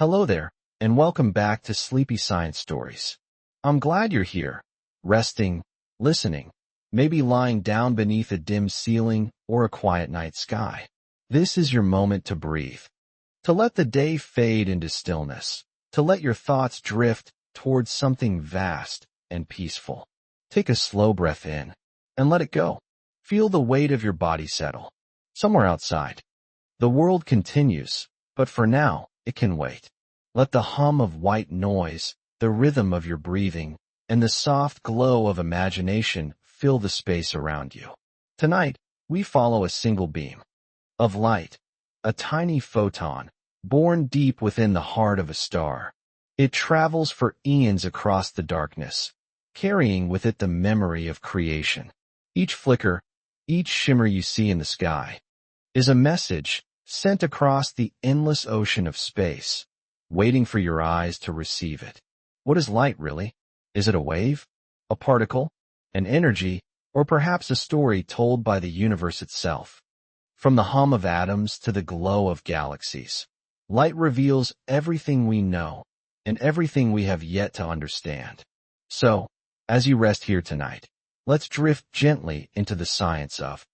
Hello there, and welcome back to Sleepy Science Stories. I'm glad you're here, resting, listening, maybe lying down beneath a dim ceiling or a quiet night sky. This is your moment to breathe, to let the day fade into stillness, to let your thoughts drift towards something vast and peaceful. Take a slow breath in and let it go. Feel the weight of your body settle. Somewhere outside, the world continues, but for now, it can wait. Let the hum of white noise, the rhythm of your breathing, and the soft glow of imagination fill the space around you. Tonight, we follow a single beam of light, a tiny photon, born deep within the heart of a star. It travels for eons across the darkness, carrying with it the memory of creation. Each flicker, each shimmer you see in the sky, is a message sent across the endless ocean of space, waiting for your eyes to receive it. What is light, really? Is it a wave, a particle, an energy, or perhaps a story told by the universe itself? From the hum of atoms to the glow of galaxies, light reveals everything we know and everything we have yet to understand. So, as you rest here tonight, let's drift gently into the science of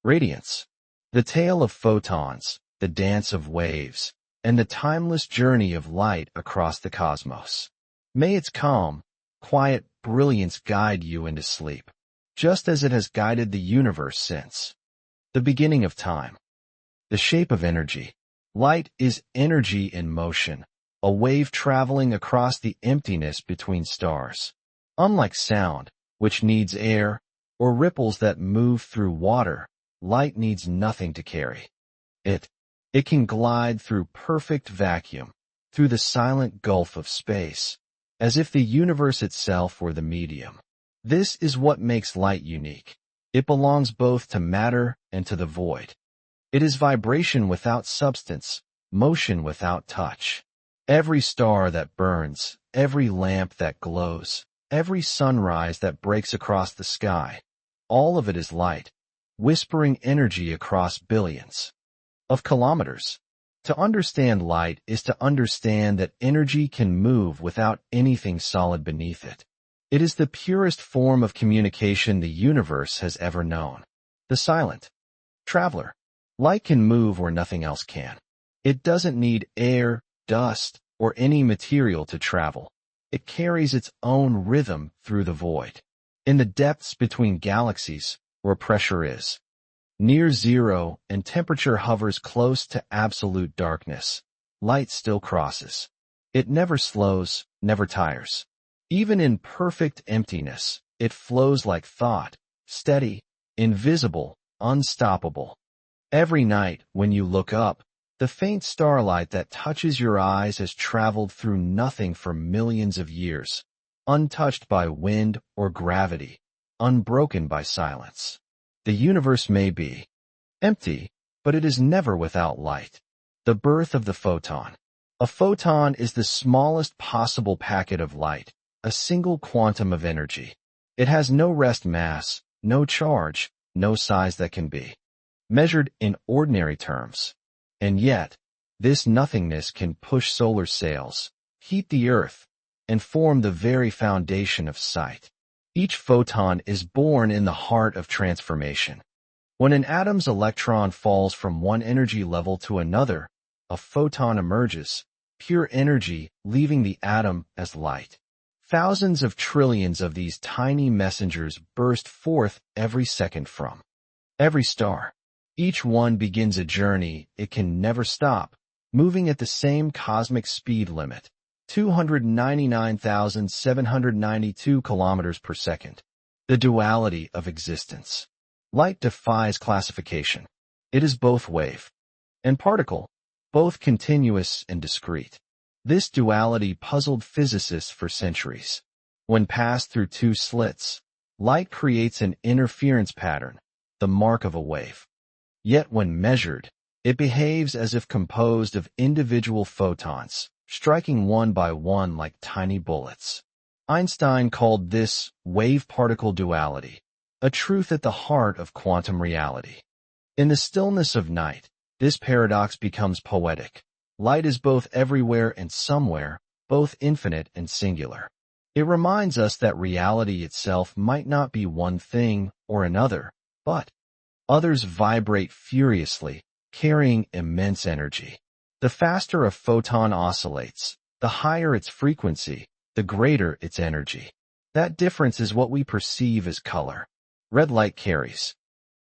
radiance, the tale of photons, the dance of waves, and the timeless journey of light across the cosmos. May its calm, quiet brilliance guide you into sleep, just as it has guided the universe since the beginning of time. The shape of energy. Light is energy in motion, a wave traveling across the emptiness between stars. Unlike sound, which needs air, or ripples that move through water, light needs nothing to carry it. It can glide through perfect vacuum, through the silent gulf of space, as if the universe itself were the medium. This is what makes light unique. It belongs both to matter and to the void. It is vibration without substance, motion without touch. Every star that burns, every lamp that glows, every sunrise that breaks across the sky, all of it is light, whispering energy across billions of kilometers. To understand light is to understand that energy can move without anything solid beneath it. It is the purest form of communication the universe has ever known. The silent traveler. Light can move where nothing else can. It doesn't need air, dust, or any material to travel. It carries its own rhythm through the void. In the depths between galaxies, where pressure is near zero and temperature hovers close to absolute darkness, light still crosses. It never slows, never tires. Even in perfect emptiness, it flows like thought, steady, invisible, unstoppable. Every night, when you look up, the faint starlight that touches your eyes has traveled through nothing for millions of years, untouched by wind or gravity, unbroken by silence. The universe may be empty, but it is never without light. The birth of the photon. A photon is the smallest possible packet of light, a single quantum of energy. It has no rest mass, no charge, no size that can be measured in ordinary terms. And yet, this nothingness can push solar sails, heat the earth, and form the very foundation of sight. Each photon is born in the heart of transformation. When an atom's electron falls from one energy level to another, a photon emerges, pure energy, leaving the atom as light. Thousands of trillions of these tiny messengers burst forth every second from every star. Each one begins a journey it can never stop, moving at the same cosmic speed limit, 299,792 kilometers per second. The duality of existence. Light defies classification. It is both wave and particle, both continuous and discrete. This duality puzzled physicists for centuries. When passed through two slits, light creates an interference pattern, the mark of a wave. Yet when measured, it behaves as if composed of individual photons, striking one by one like tiny bullets. Einstein called this wave-particle duality, a truth at the heart of quantum reality. In the stillness of night, this paradox becomes poetic. Light is both everywhere and somewhere, both infinite and singular. It reminds us that reality itself might not be one thing or another, but others vibrate furiously, carrying immense energy. The faster a photon oscillates, the higher its frequency, the greater its energy. That difference is what we perceive as color. Red light carries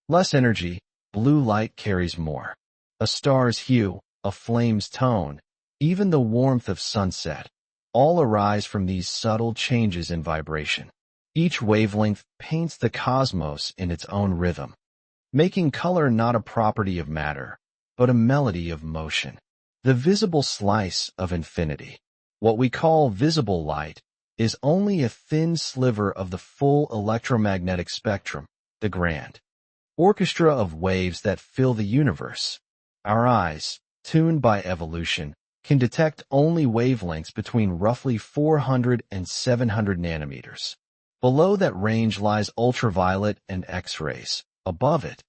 less energy, blue light carries more. A star's hue, a flame's tone, even the warmth of sunset, all arise from these subtle changes in vibration. Each wavelength paints the cosmos in its own rhythm, making color not a property of matter, but a melody of motion. The visible slice of infinity, what we call visible light, is only a thin sliver of the full electromagnetic spectrum, the grand orchestra of waves that fill the universe. Our eyes, tuned by evolution, can detect only wavelengths between roughly 400 and 700 nanometers. Below that range lies ultraviolet and X-rays. Above it,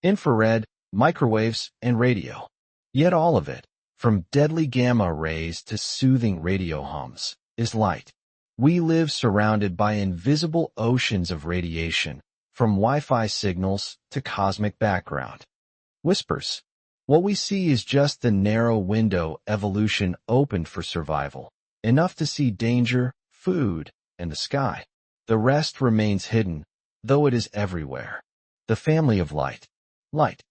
infrared, microwaves, and radio. Yet all of it, from deadly gamma rays to soothing radio hums, is light. We live surrounded by invisible oceans of radiation, from Wi-Fi signals to cosmic background whispers. What we see is just the narrow window evolution opened for survival, enough to see danger, food, and the sky. The rest remains hidden, though it is everywhere. The family of light. Light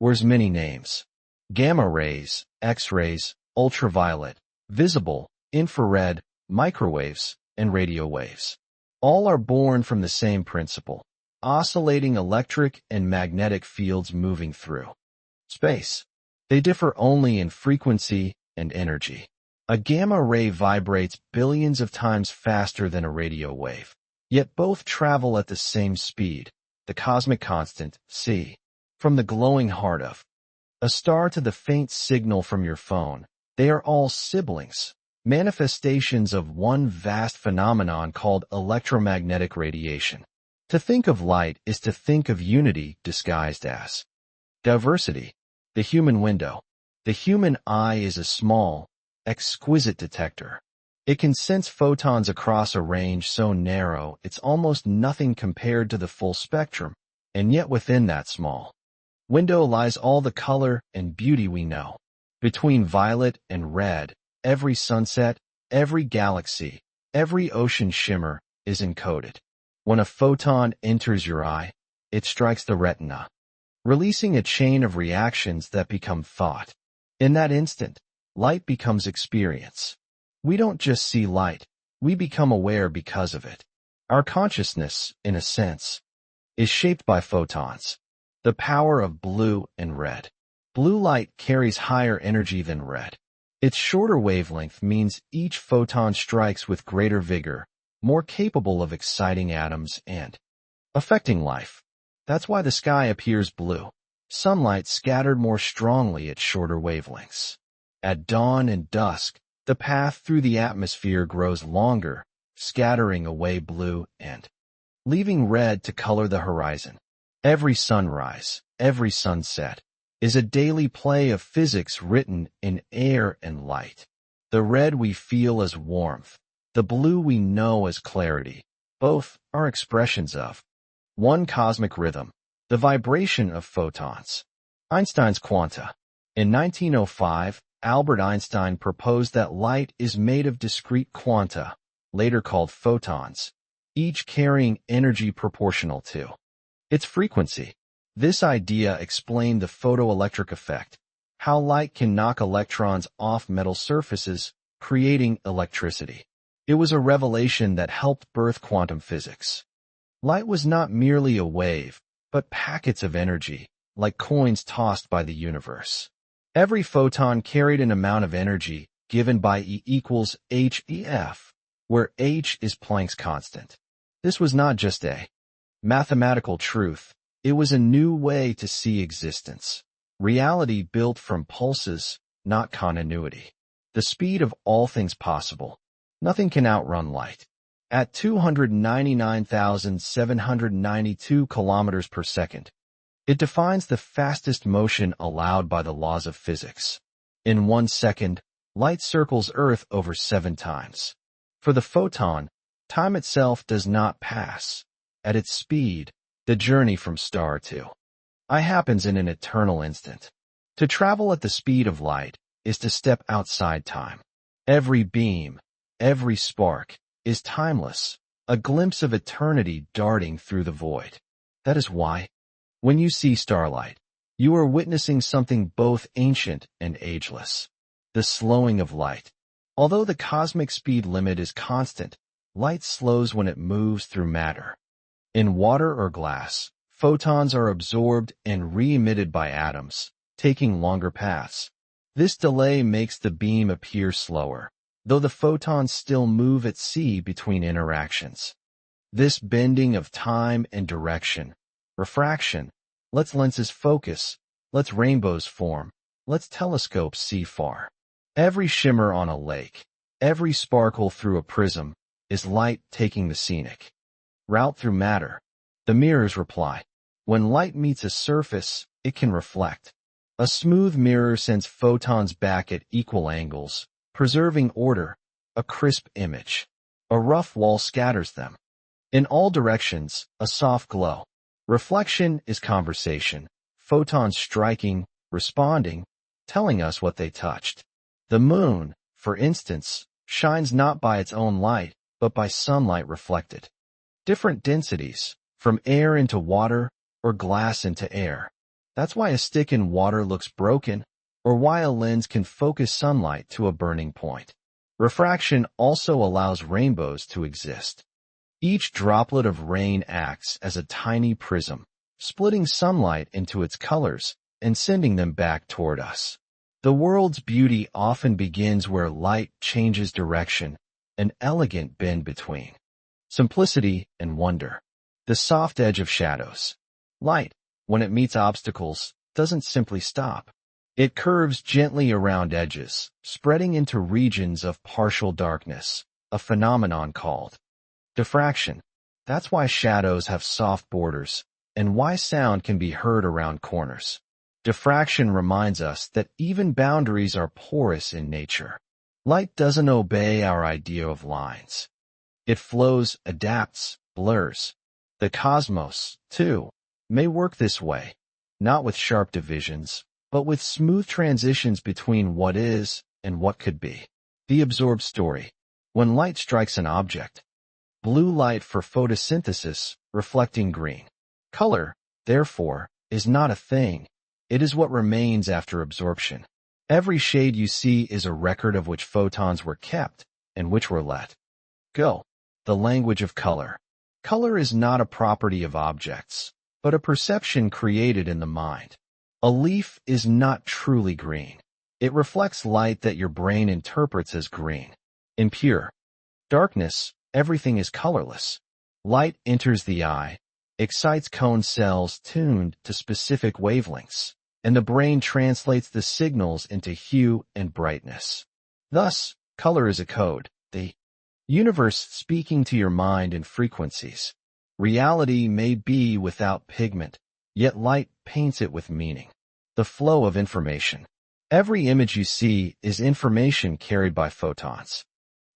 wears many names. Gamma rays, X-rays, ultraviolet, visible, infrared, microwaves, and radio waves. All are born from the same principle, oscillating electric and magnetic fields moving through space. They differ only in frequency and energy. A gamma ray vibrates billions of times faster than a radio wave, yet both travel at the same speed, the cosmic constant, c. From the glowing heart of a star to the faint signal from your phone, they are all siblings, manifestations of one vast phenomenon called electromagnetic radiation. To think of light is to think of unity disguised as diversity. The human window. The human eye is a small, exquisite detector. It can sense photons across a range so narrow it's almost nothing compared to the full spectrum, and yet within that small window lies all the color and beauty we know. Between violet and red, every sunset, every galaxy, every ocean shimmer is encoded. When a photon enters your eye, it strikes the retina, releasing a chain of reactions that become thought. In that instant, light becomes experience. We don't just see light, we become aware because of it. Our consciousness, in a sense, is shaped by photons. The power of blue and red. Blue light carries higher energy than red. Its shorter wavelength means each photon strikes with greater vigor, more capable of exciting atoms and affecting life. That's why the sky appears blue. Sunlight scattered more strongly at shorter wavelengths. At dawn and dusk, the path through the atmosphere grows longer, scattering away blue and leaving red to color the horizon. Every sunrise, every sunset, is a daily play of physics written in air and light. The red we feel as warmth, the blue we know as clarity. Both are expressions of one cosmic rhythm, the vibration of photons. Einstein's quanta. In 1905, Albert Einstein proposed that light is made of discrete quanta, later called photons, each carrying energy proportional to its frequency. This idea explained the photoelectric effect, how light can knock electrons off metal surfaces, creating electricity. It was a revelation that helped birth quantum physics. Light was not merely a wave, but packets of energy, like coins tossed by the universe. Every photon carried an amount of energy given by E equals HEF, where H is Planck's constant. This was not just a mathematical truth, it was a new way to see existence. Reality built from pulses, not continuity. The speed of all things possible. Nothing can outrun light. At 299,792 kilometers per second, it defines the fastest motion allowed by the laws of physics. In 1 second, light circles Earth over 7 times. For the photon, time itself does not pass. At its speed, the journey from star to I happens in an eternal instant. To travel at the speed of light is to step outside time. Every beam, every spark, is timeless, a glimpse of eternity darting through the void. That is why, when you see starlight, you are witnessing something both ancient and ageless. The slowing of light. Although the cosmic speed limit is constant, light slows when it moves through matter. In water or glass, photons are absorbed and re-emitted by atoms, taking longer paths. This delay makes the beam appear slower, though the photons still move at sea between interactions. This bending of time and direction, refraction, lets lenses focus, lets rainbows form, lets telescopes see far. Every shimmer on a lake, every sparkle through a prism, is light taking the scenic route through matter. The mirrors reply. When light meets a surface, it can reflect. A smooth mirror sends photons back at equal angles, preserving order, a crisp image. A rough wall scatters them. In all directions, a soft glow. Reflection is conversation, photons striking, responding, telling us what they touched. The moon, for instance, shines not by its own light, but by sunlight reflected. Different densities, from air into water, or glass into air. That's why a stick in water looks broken, or why a lens can focus sunlight to a burning point. Refraction also allows rainbows to exist. Each droplet of rain acts as a tiny prism, splitting sunlight into its colors and sending them back toward us. The world's beauty often begins where light changes direction, an elegant bend between simplicity and wonder. The soft edge of shadows. Light, when it meets obstacles, doesn't simply stop. It curves gently around edges, spreading into regions of partial darkness, a phenomenon called diffraction. That's why shadows have soft borders, and why sound can be heard around corners. Diffraction reminds us that even boundaries are porous in nature. Light doesn't obey our idea of lines. It flows, adapts, blurs. The cosmos, too, may work this way, not with sharp divisions, but with smooth transitions between what is and what could be. The absorbed story. When light strikes an object, blue light for photosynthesis, reflecting green. Color, therefore, is not a thing. It is what remains after absorption. Every shade you see is a record of which photons were kept and which were let go. The language of color. Color is not a property of objects, but a perception created in the mind. A leaf is not truly green. It reflects light that your brain interprets as green. In pure darkness, everything is colorless. Light enters the eye, excites cone cells tuned to specific wavelengths, and the brain translates the signals into hue and brightness. Thus, color is a code, the universe speaking to your mind in frequencies. Reality may be without pigment, yet light paints it with meaning. The flow of information. Every image you see is information carried by photons.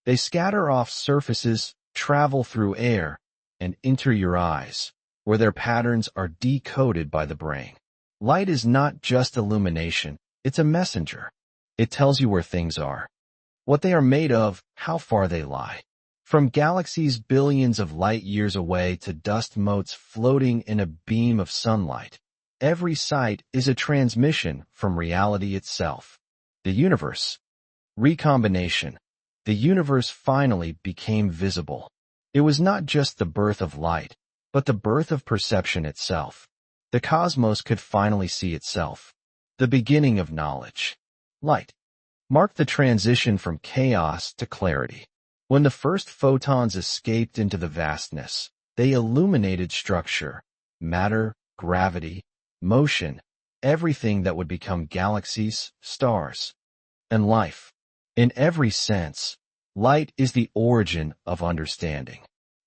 They scatter off surfaces, travel through air, and enter your eyes, where their patterns are decoded by the brain. Light is not just illumination, it's a messenger. It tells you where things are, what they are made of, how far they lie. From galaxies billions of light years away to dust motes floating in a beam of sunlight, every sight is a transmission from reality itself. The universe. Recombination. The universe finally became visible. It was not just the birth of light, but the birth of perception itself. The cosmos could finally see itself. The beginning of knowledge. Light marked the transition from chaos to clarity. When the first photons escaped into the vastness, they illuminated structure, matter, gravity, motion, everything that would become galaxies, stars, and life. In every sense, light is the origin of understanding.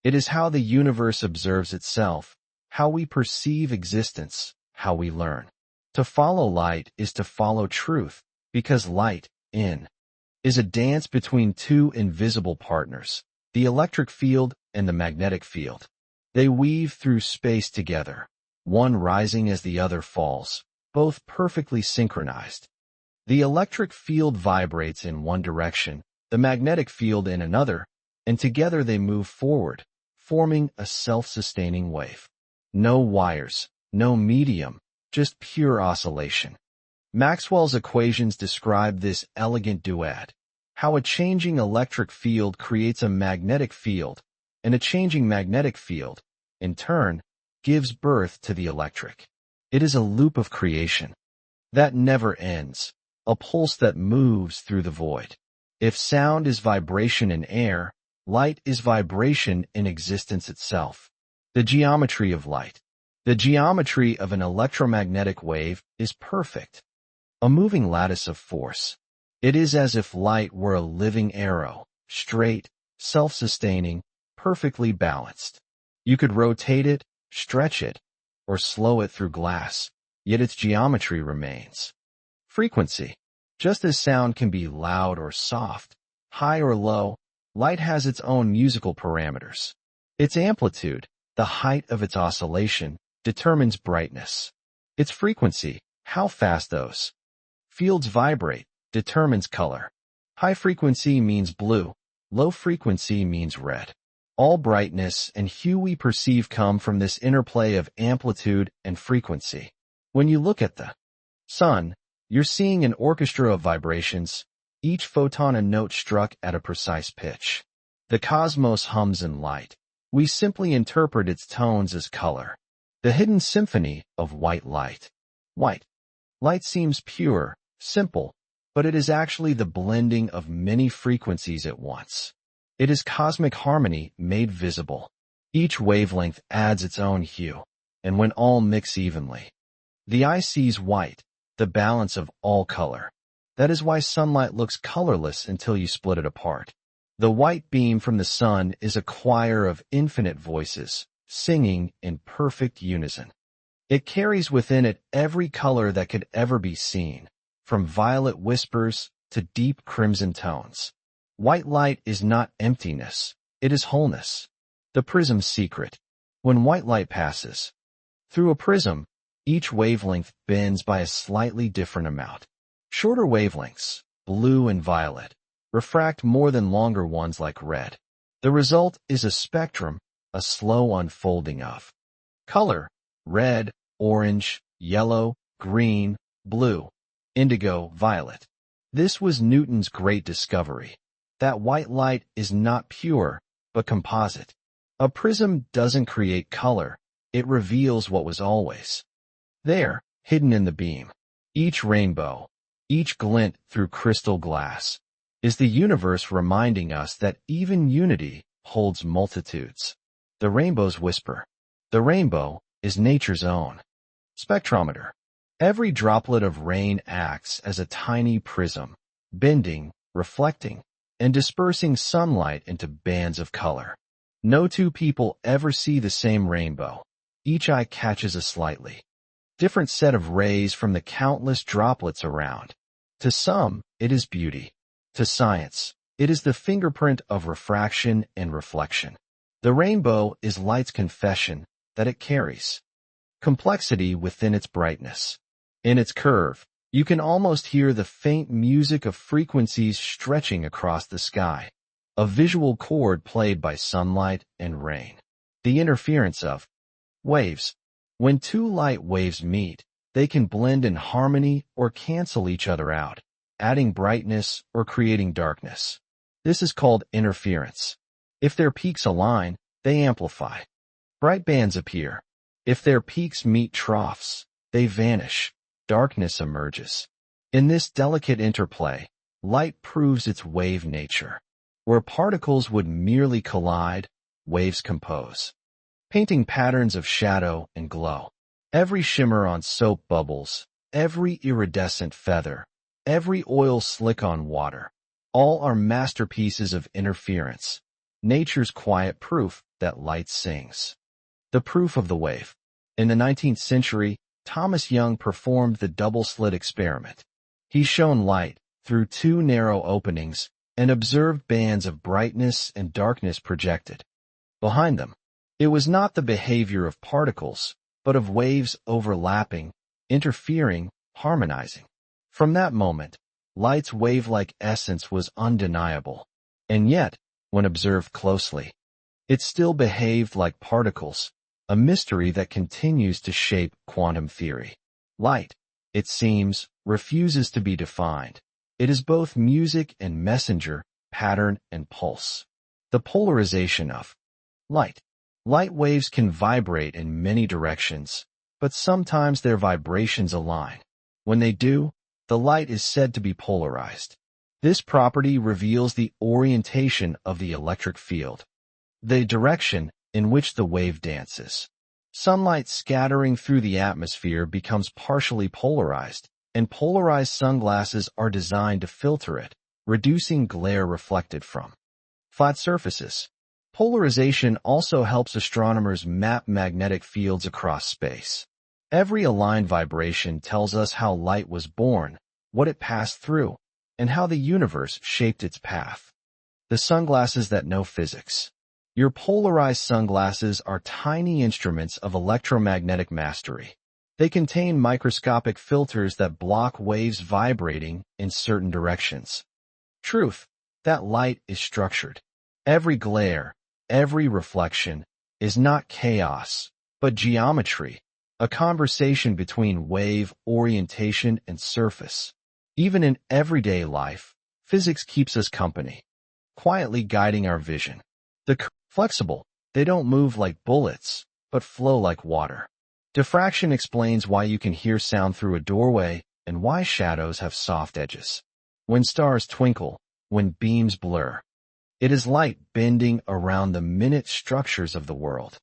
It is how the universe observes itself, how we perceive existence, how we learn. To follow light is to follow truth, Because light, in, is a dance between two invisible partners, the electric field and the magnetic field. They weave through space together, one rising as the other falls, both perfectly synchronized. The electric field vibrates in one direction, the magnetic field in another, and together they move forward, forming a self-sustaining wave. No wires, no medium, just pure oscillation. Maxwell's equations describe this elegant duet, how a changing electric field creates a magnetic field, and a changing magnetic field, in turn, gives birth to the electric. It is a loop of creation that never ends, a pulse that moves through the void. If sound is vibration in air, light is vibration in existence itself. The geometry of light. The geometry of an electromagnetic wave is perfect. A moving lattice of force. It is as if light were a living arrow, straight, self-sustaining, perfectly balanced. You could rotate it, stretch it, or slow it through glass, yet its geometry remains. Frequency. Just as sound can be loud or soft, high or low, light has its own musical parameters. Its amplitude, the height of its oscillation, determines brightness. Its frequency, how fast those fields vibrate, determines color. High frequency means blue, low frequency means red. All brightness and hue we perceive come from this interplay of amplitude and frequency. When you look at the sun, you're seeing an orchestra of vibrations, each photon a note struck at a precise pitch. The cosmos hums in light. We simply interpret its tones as color. The hidden symphony of white light. White light seems pure, simple, but it is actually the blending of many frequencies at once. It is cosmic harmony made visible. Each wavelength adds its own hue, and when all mix evenly, the eye sees white, the balance of all color. That is why sunlight looks colorless until you split it apart. The white beam from the sun is a choir of infinite voices, singing in perfect unison. It carries within it every color that could ever be seen, from violet whispers to deep crimson tones. White light is not emptiness, it is wholeness. The prism's secret. When white light passes through a prism, each wavelength bends by a slightly different amount. Shorter wavelengths, blue and violet, refract more than longer ones like red. The result is a spectrum, a slow unfolding of color: red, orange, yellow, green, blue, indigo, violet. This was Newton's great discovery, that white light is not pure, but composite. A prism doesn't create color, it reveals what was always there, hidden in the beam. Each rainbow, each glint through crystal glass, is the universe reminding us that even unity holds multitudes. The rainbow's whisper. The rainbow is nature's own spectrometer. Every droplet of rain acts as a tiny prism, bending, reflecting, and dispersing sunlight into bands of color. No two people ever see the same rainbow. Each eye catches a slightly different set of rays from the countless droplets around. To some, it is beauty. To science, it is the fingerprint of refraction and reflection. The rainbow is light's confession that it carries complexity within its brightness. In its curve, you can almost hear the faint music of frequencies stretching across the sky, a visual chord played by sunlight and rain. The interference of waves. When two light waves meet, they can blend in harmony or cancel each other out, adding brightness or creating darkness. This is called interference. If their peaks align, they amplify. Bright bands appear. If their peaks meet troughs, they vanish. Darkness emerges. In this delicate interplay, light proves its wave nature. Where particles would merely collide, waves compose, painting patterns of shadow and glow. Every shimmer on soap bubbles, every iridescent feather, every oil slick on water, all are masterpieces of interference, nature's quiet proof that light sings. The proof of the wave. In the 19th century, Thomas Young performed the double-slit experiment. He shone light through two narrow openings and observed bands of brightness and darkness projected. Behind them, it was not the behavior of particles, but of waves overlapping, interfering, harmonizing. From that moment, light's wave-like essence was undeniable, and yet, when observed closely, it still behaved like particles, a mystery that continues to shape quantum theory. Light, it seems, refuses to be defined. It is both music and messenger, pattern and pulse. The polarization of light. Light waves can vibrate in many directions, but sometimes their vibrations align. When they do, the light is said to be polarized. This property reveals the orientation of the electric field, the direction in which the wave dances. Sunlight scattering through the atmosphere becomes partially polarized, and polarized sunglasses are designed to filter it, reducing glare reflected from flat surfaces. Polarization also helps astronomers map magnetic fields across space. Every aligned vibration tells us how light was born, what it passed through, and how the universe shaped its path. The sunglasses that know physics. Your polarized sunglasses are tiny instruments of electromagnetic mastery. They contain microscopic filters that block waves vibrating in certain directions. Truth, that light is structured. Every glare, every reflection, is not chaos, but geometry, a conversation between wave, orientation, and surface. Even in everyday life, physics keeps us company, quietly guiding our vision. Flexible, they don't move like bullets, but flow like water. Diffraction explains why you can hear sound through a doorway and why shadows have soft edges. When stars twinkle, when beams blur, it is light bending around the minute structures of the world.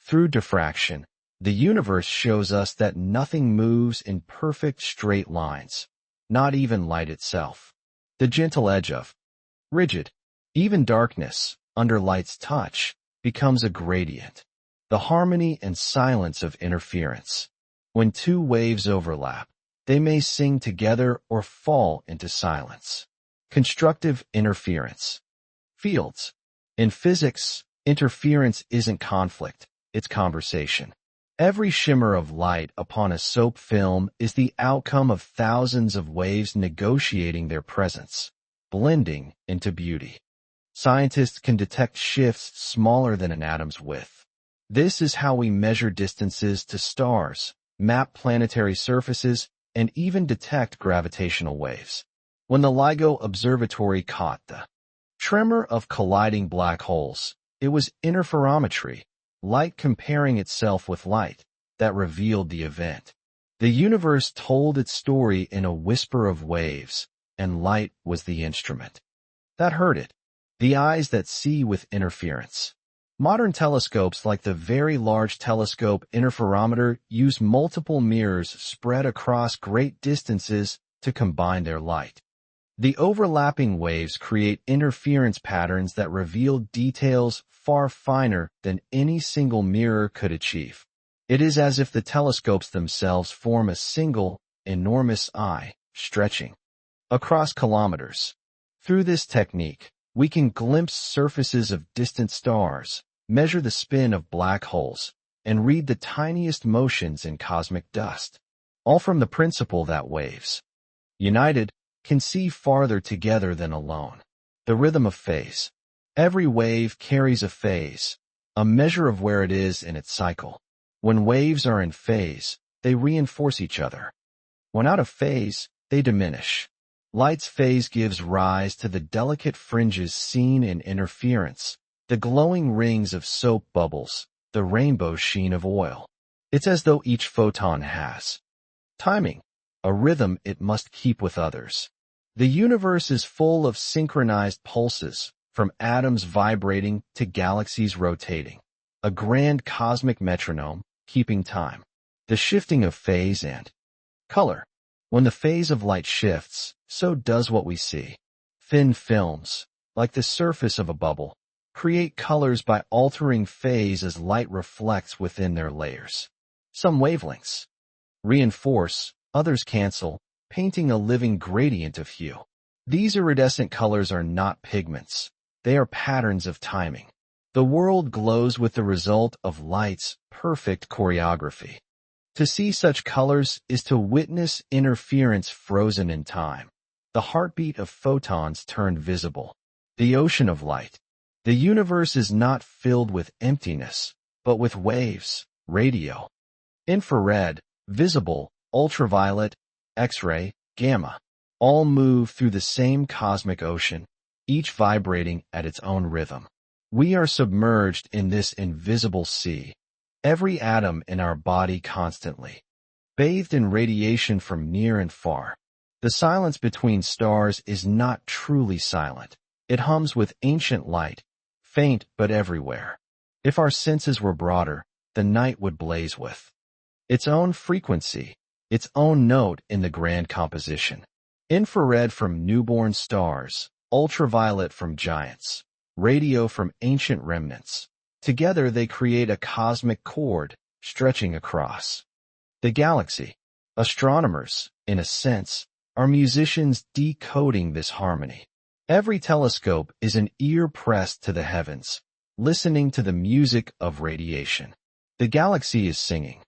Through diffraction, the universe shows us that nothing moves in perfect straight lines, not even light itself. The gentle edge of rigid, even darkness, under light's touch, becomes a gradient. The harmony and silence of interference. When two waves overlap, they may sing together or fall into silence. Constructive interference. Fields. In physics, interference isn't conflict, it's conversation. Every shimmer of light upon a soap film is the outcome of thousands of waves negotiating their presence, blending into beauty. Scientists can detect shifts smaller than an atom's width. This is how we measure distances to stars, map planetary surfaces, and even detect gravitational waves. When the LIGO Observatory caught the tremor of colliding black holes, it was interferometry, light comparing itself with light, that revealed the event. The universe told its story in a whisper of waves, and light was the instrument that heard it. The eyes that see with interference. Modern telescopes like the Very Large Telescope Interferometer use multiple mirrors spread across great distances to combine their light. The overlapping waves create interference patterns that reveal details far finer than any single mirror could achieve. It is as if the telescopes themselves form a single, enormous eye, stretching across kilometers. Through this technique, we can glimpse surfaces of distant stars, measure the spin of black holes, and read the tiniest motions in cosmic dust, all from the principle that waves, united, can see farther together than alone. The rhythm of phase. Every wave carries a phase, a measure of where it is in its cycle. When waves are in phase, they reinforce each other. When out of phase, they diminish. Light's phase gives rise to the delicate fringes seen in interference, the glowing rings of soap bubbles, the rainbow sheen of oil. It's as though each photon has timing, a rhythm it must keep with others. The universe is full of synchronized pulses, from atoms vibrating to galaxies rotating. A grand cosmic metronome, keeping time. The shifting of phase and color. When the phase of light shifts, so does what we see. Thin films, like the surface of a bubble, create colors by altering phase as light reflects within their layers. Some wavelengths reinforce, others cancel, painting a living gradient of hue. These iridescent colors are not pigments. They are patterns of timing. The world glows with the result of light's perfect choreography. To see such colors is to witness interference frozen in time. The heartbeat of photons turned visible. The ocean of light. The universe is not filled with emptiness, but with waves, radio, infrared, visible, ultraviolet, X-ray, gamma. All move through the same cosmic ocean, each vibrating at its own rhythm. We are submerged in this invisible sea. Every atom in our body constantly, bathed in radiation from near and far. The silence between stars is not truly silent. It hums with ancient light, faint but everywhere. If our senses were broader, the night would blaze with its own frequency, its own note in the grand composition. Infrared from newborn stars, ultraviolet from giants, radio from ancient remnants. Together they create a cosmic chord stretching across the galaxy. Astronomers, in a sense, are musicians decoding this harmony. Every telescope is an ear pressed to the heavens, listening to the music of radiation. The galaxy is singing.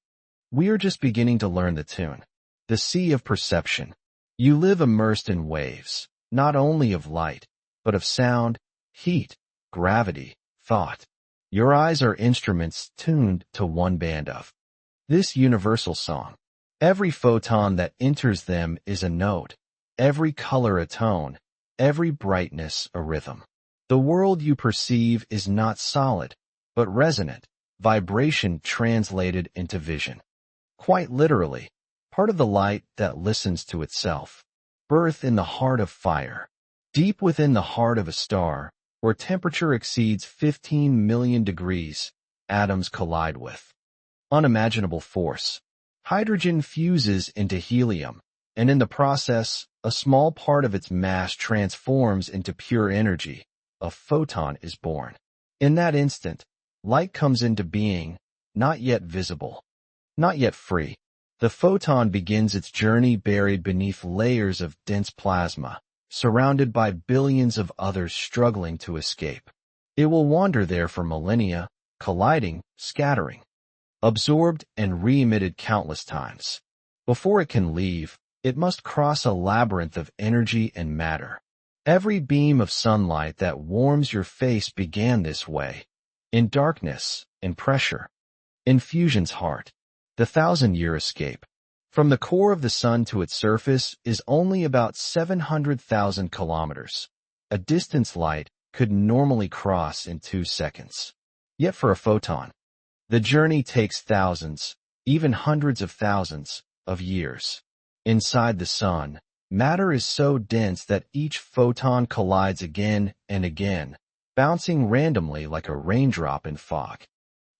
We are just beginning to learn the tune. The sea of perception. You live immersed in waves, not only of light, but of sound, heat, gravity, thought. Your eyes are instruments tuned to one band of this universal song. Every photon that enters them is a note, every color a tone, every brightness a rhythm. The world you perceive is not solid, but resonant, vibration translated into vision. Quite literally, part of the light that listens to itself. Birth in the heart of fire, deep within the heart of a star, where temperature exceeds 15 million degrees, atoms collide with unimaginable force. Hydrogen fuses into helium, and in the process, a small part of its mass transforms into pure energy. A photon is born. In that instant, light comes into being, not yet visible, not yet free. The photon begins its journey buried beneath layers of dense plasma, surrounded by billions of others struggling to escape. It will wander there for millennia, colliding, scattering, absorbed and re-emitted countless times. Before it can leave, it must cross a labyrinth of energy and matter. Every beam of sunlight that warms your face began this way. In darkness, in pressure, in fusion's heart. The 1,000-year escape. From the core of the sun to its surface is only about 700,000 kilometers. A distance light could normally cross in 2 seconds. Yet for a photon, the journey takes thousands, even hundreds of thousands, of years. Inside the sun, matter is so dense that each photon collides again and again, bouncing randomly like a raindrop in fog.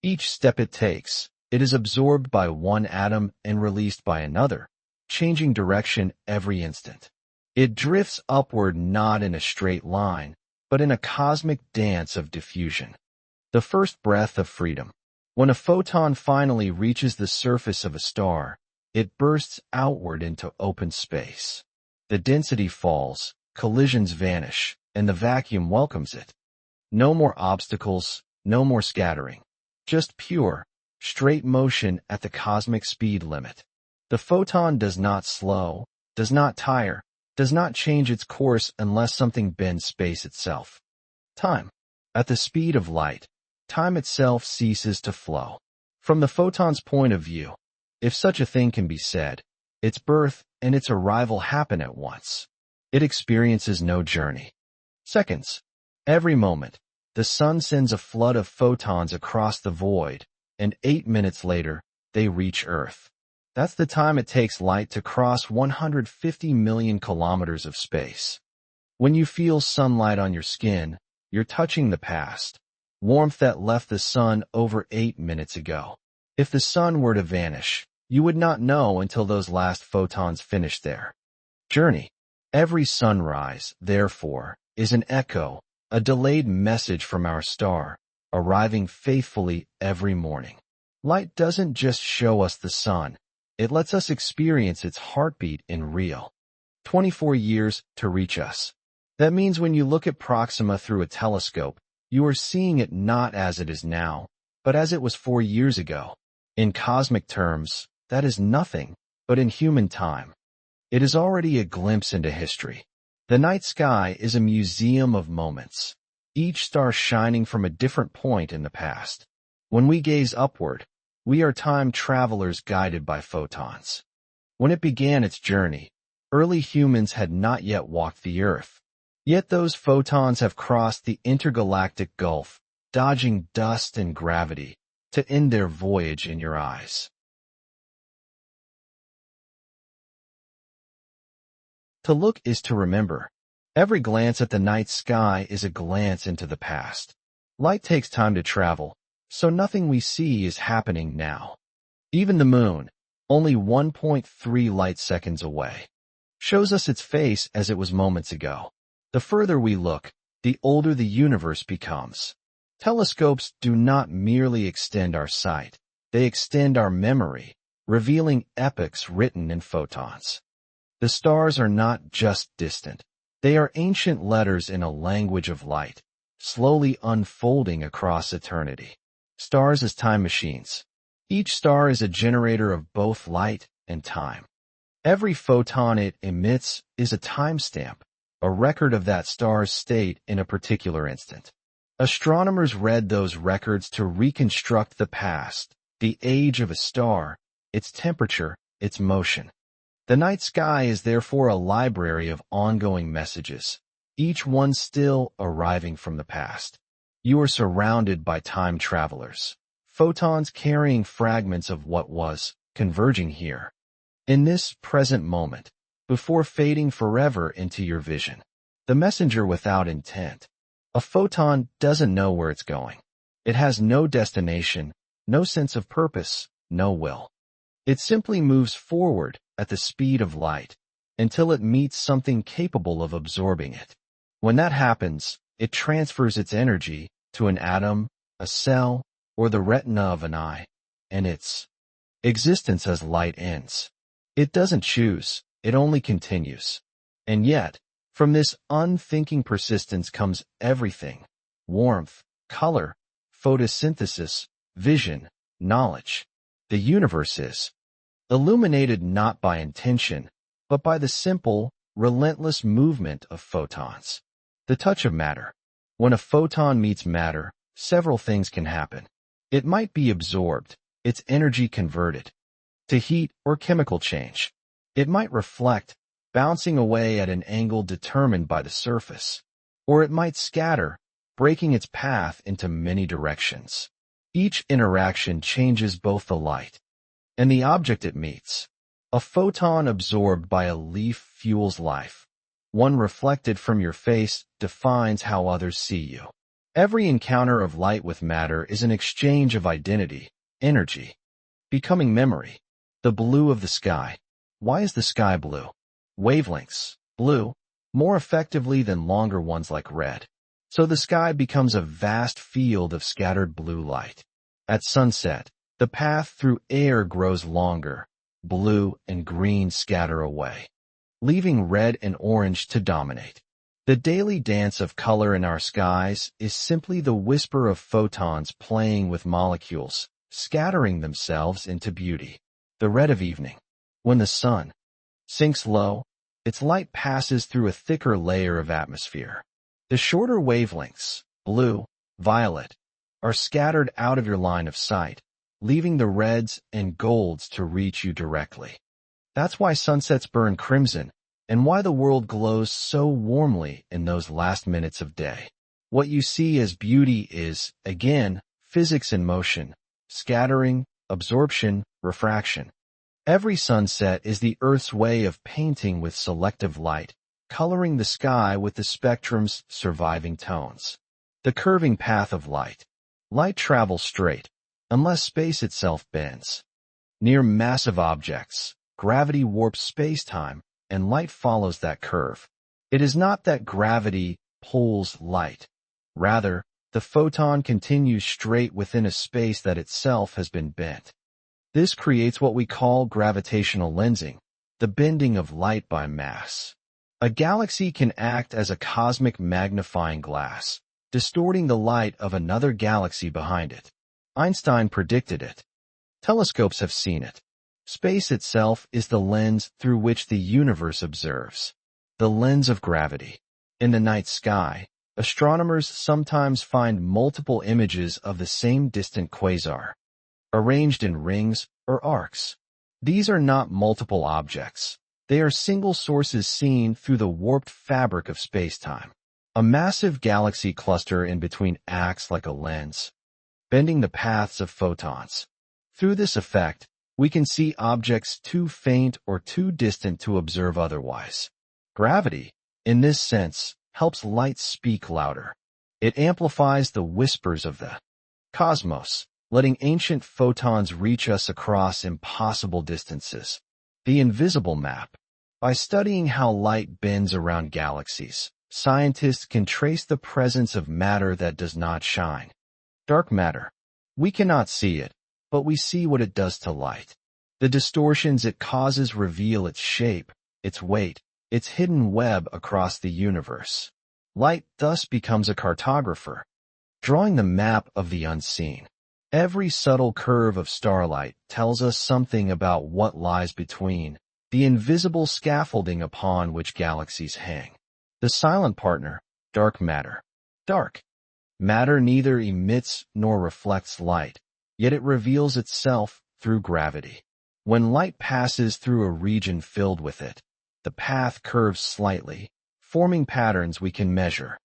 Each step it takes, it is absorbed by one atom and released by another, changing direction every instant. It drifts upward not in a straight line, but in a cosmic dance of diffusion. The first breath of freedom. When a photon finally reaches the surface of a star, it bursts outward into open space. The density falls, collisions vanish, and the vacuum welcomes it. No more obstacles, no more scattering. Just pure, straight motion at the cosmic speed limit. The photon does not slow, does not tire, does not change its course unless something bends space itself. Time. At the speed of light, time itself ceases to flow. From the photon's point of view, if such a thing can be said, its birth and its arrival happen at once. It experiences no journey. Seconds. Every moment, the sun sends a flood of photons across the void, and 8 minutes later, they reach Earth. That's the time it takes light to cross 150 million kilometers of space. When you feel sunlight on your skin, you're touching the past, warmth that left the sun over 8 minutes ago. If the sun were to vanish, you would not know until those last photons finished their journey. Every sunrise, therefore, is an echo, a delayed message from our star, arriving faithfully every morning. Light doesn't just show us the sun, it lets us experience its heartbeat in real 24 years to reach us. That means when you look at Proxima through a telescope, you are seeing it not as it is now, but as it was 4 years ago. In cosmic terms, that is nothing, but in human time, it is already a glimpse into history. The night sky is a museum of moments, each star shining from a different point in the past. When we gaze upward, we are time travelers guided by photons. When it began its journey, early humans had not yet walked the Earth. Yet those photons have crossed the intergalactic gulf, dodging dust and gravity, to end their voyage in your eyes. To look is to remember. Every glance at the night sky is a glance into the past. Light takes time to travel, so nothing we see is happening now. Even the moon, only 1.3 light seconds away, shows us its face as it was moments ago. The further we look, the older the universe becomes. Telescopes do not merely extend our sight, they extend our memory, revealing epochs written in photons. The stars are not just distant. They are ancient letters in a language of light, slowly unfolding across eternity. Stars as time machines. Each star is a generator of both light and time. Every photon it emits is a timestamp, a record of that star's state in a particular instant. Astronomers read those records to reconstruct the past, the age of a star, its temperature, its motion. The night sky is therefore a library of ongoing messages, each one still arriving from the past. You are surrounded by time travelers, photons carrying fragments of what was, converging here, in this present moment, before fading forever into your vision. The messenger without intent. A photon doesn't know where it's going. It has no destination, no sense of purpose, no will. It simply moves forward at the speed of light until it meets something capable of absorbing it. When that happens, it transfers its energy to an atom, a cell, or the retina of an eye, and its existence as light ends. It doesn't choose, it only continues. And yet, from this unthinking persistence comes everything: warmth, color, photosynthesis, vision, knowledge. The universe is illuminated not by intention, but by the simple, relentless movement of photons. The touch of matter. When a photon meets matter, several things can happen. It might be absorbed, its energy converted to heat or chemical change. It might reflect, bouncing away at an angle determined by the surface. Or it might scatter, breaking its path into many directions. Each interaction changes both the light and the object it meets. A photon absorbed by a leaf fuels life. One reflected from your face defines how others see you. Every encounter of light with matter is an exchange of identity, energy, becoming memory. The blue of the sky. Why is the sky blue? Wavelengths, blue, more effectively than longer ones like red. So the sky becomes a vast field of scattered blue light. At sunset, the path through air grows longer. Blue and green scatter away, leaving red and orange to dominate. The daily dance of color in our skies is simply the whisper of photons playing with molecules, scattering themselves into beauty. The red of evening. When the sun sinks low, its light passes through a thicker layer of atmosphere. The shorter wavelengths, blue, violet, are scattered out of your line of sight, leaving the reds and golds to reach you directly. That's why sunsets burn crimson, and why the world glows so warmly in those last minutes of day. What you see as beauty is, again, physics in motion: scattering, absorption, refraction. Every sunset is the Earth's way of painting with selective light, coloring the sky with the spectrum's surviving tones. The curving path of light. Light travels straight, unless space itself bends. Near massive objects, gravity warps space-time, and light follows that curve. It is not that gravity pulls light. Rather, the photon continues straight within a space that itself has been bent. This creates what we call gravitational lensing, the bending of light by mass. A galaxy can act as a cosmic magnifying glass, distorting the light of another galaxy behind it. Einstein predicted it. Telescopes have seen it. Space itself is the lens through which the universe observes. The lens of gravity. In the night sky, astronomers sometimes find multiple images of the same distant quasar, arranged in rings or arcs. These are not multiple objects. They are single sources seen through the warped fabric of space-time. A massive galaxy cluster in between acts like a lens, bending the paths of photons. Through this effect, we can see objects too faint or too distant to observe otherwise. Gravity, in this sense, helps light speak louder. It amplifies the whispers of the cosmos, letting ancient photons reach us across impossible distances. The invisible map. By studying how light bends around galaxies, scientists can trace the presence of matter that does not shine. Dark matter. We cannot see it, but we see what it does to light. The distortions it causes reveal its shape, its weight, its hidden web across the universe. Light thus becomes a cartographer, drawing the map of the unseen. Every subtle curve of starlight tells us something about what lies between, the invisible scaffolding upon which galaxies hang. The silent partner, dark matter. Dark matter neither emits nor reflects light, yet it reveals itself through gravity. When light passes through a region filled with it, the path curves slightly, forming patterns we can measure.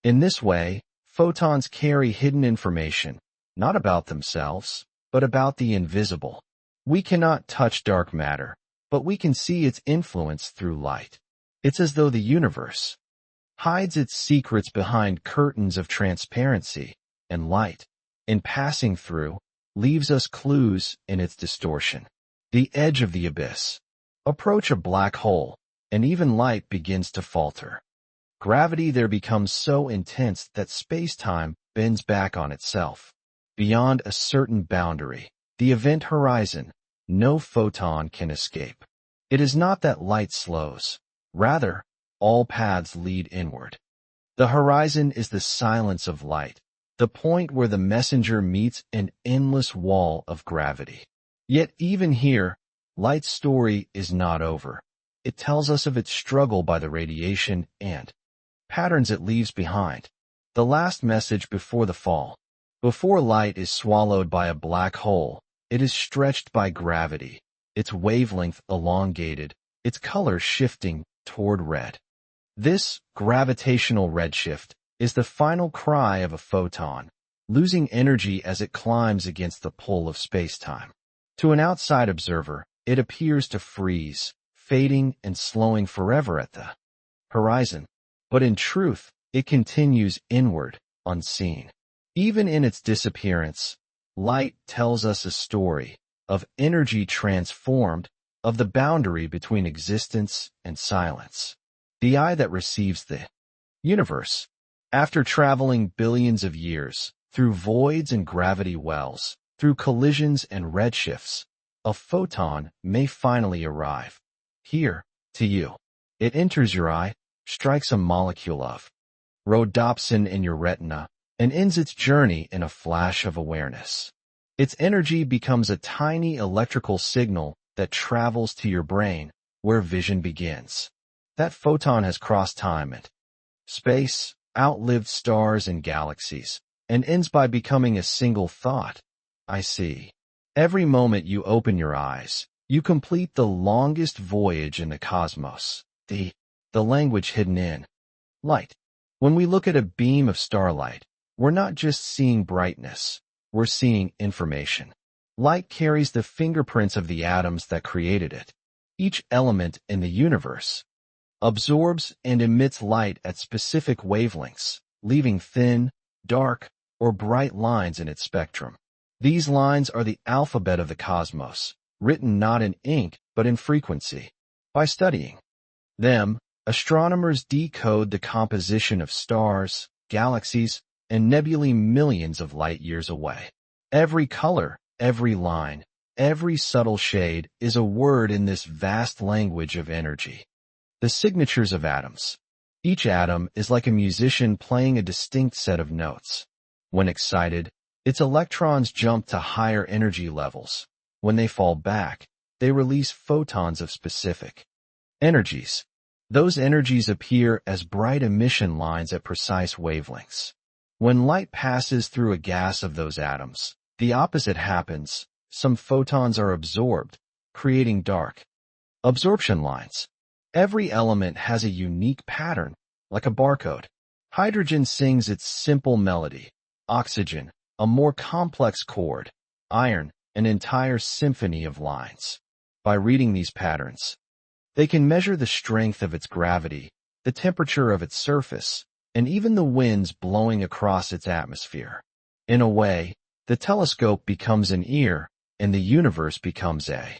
In this way, photons carry hidden information, not about themselves, but about the invisible. We cannot touch dark matter, but we can see its influence through light. It's as though the universe hides its secrets behind curtains of transparency, and light, in passing through, leaves us clues in its distortion. The edge of the abyss. Approach a black hole, and even light begins to falter. Gravity there becomes so intense that space-time bends back on itself. Beyond a certain boundary, the event horizon, no photon can escape. It is not that light slows. Rather, all paths lead inward. The horizon is the silence of light, the point where the messenger meets an endless wall of gravity. Yet even here, light's story is not over. It tells us of its struggle by the radiation and patterns it leaves behind. The last message before the fall. Before light is swallowed by a black hole, it is stretched by gravity, its wavelength elongated, its color shifting toward red. This gravitational redshift is the final cry of a photon, losing energy as it climbs against the pull of space-time. To an outside observer, it appears to freeze, fading and slowing forever at the horizon. But in truth, it continues inward, unseen. Even in its disappearance, light tells us a story of energy transformed, of the boundary between existence and silence. The eye that receives the universe. After traveling billions of years, through voids and gravity wells, through collisions and redshifts, a photon may finally arrive. Here, to you. It enters your eye, strikes a molecule of rhodopsin in your retina, and ends its journey in a flash of awareness. Its energy becomes a tiny electrical signal that travels to your brain, where vision begins. That photon has crossed time and space, outlived stars and galaxies, and ends by becoming a single thought. I see. Every moment you open your eyes, you complete the longest voyage in the cosmos, the language hidden in light. When we look at a beam of starlight, we're not just seeing brightness, we're seeing information. Light carries the fingerprints of the atoms that created it. Each element in the universe absorbs and emits light at specific wavelengths, leaving thin, dark, or bright lines in its spectrum. These lines are the alphabet of the cosmos, written not in ink but in frequency. By studying them, astronomers decode the composition of stars, galaxies, and nebulae millions of light years away. Every color, every line, every subtle shade is a word in this vast language of energy. The signatures of atoms. Each atom is like a musician playing a distinct set of notes. When excited, its electrons jump to higher energy levels. When they fall back, they release photons of specific energies. Those energies appear as bright emission lines at precise wavelengths. When light passes through a gas of those atoms, the opposite happens. Some photons are absorbed, creating dark absorption lines. Every element has a unique pattern, like a barcode. Hydrogen sings its simple melody. Oxygen, a more complex chord. Iron, an entire symphony of lines. By reading these patterns, they can measure the strength of its gravity, the temperature of its surface, and even the winds blowing across its atmosphere. In a way, the telescope becomes an ear, and the universe becomes a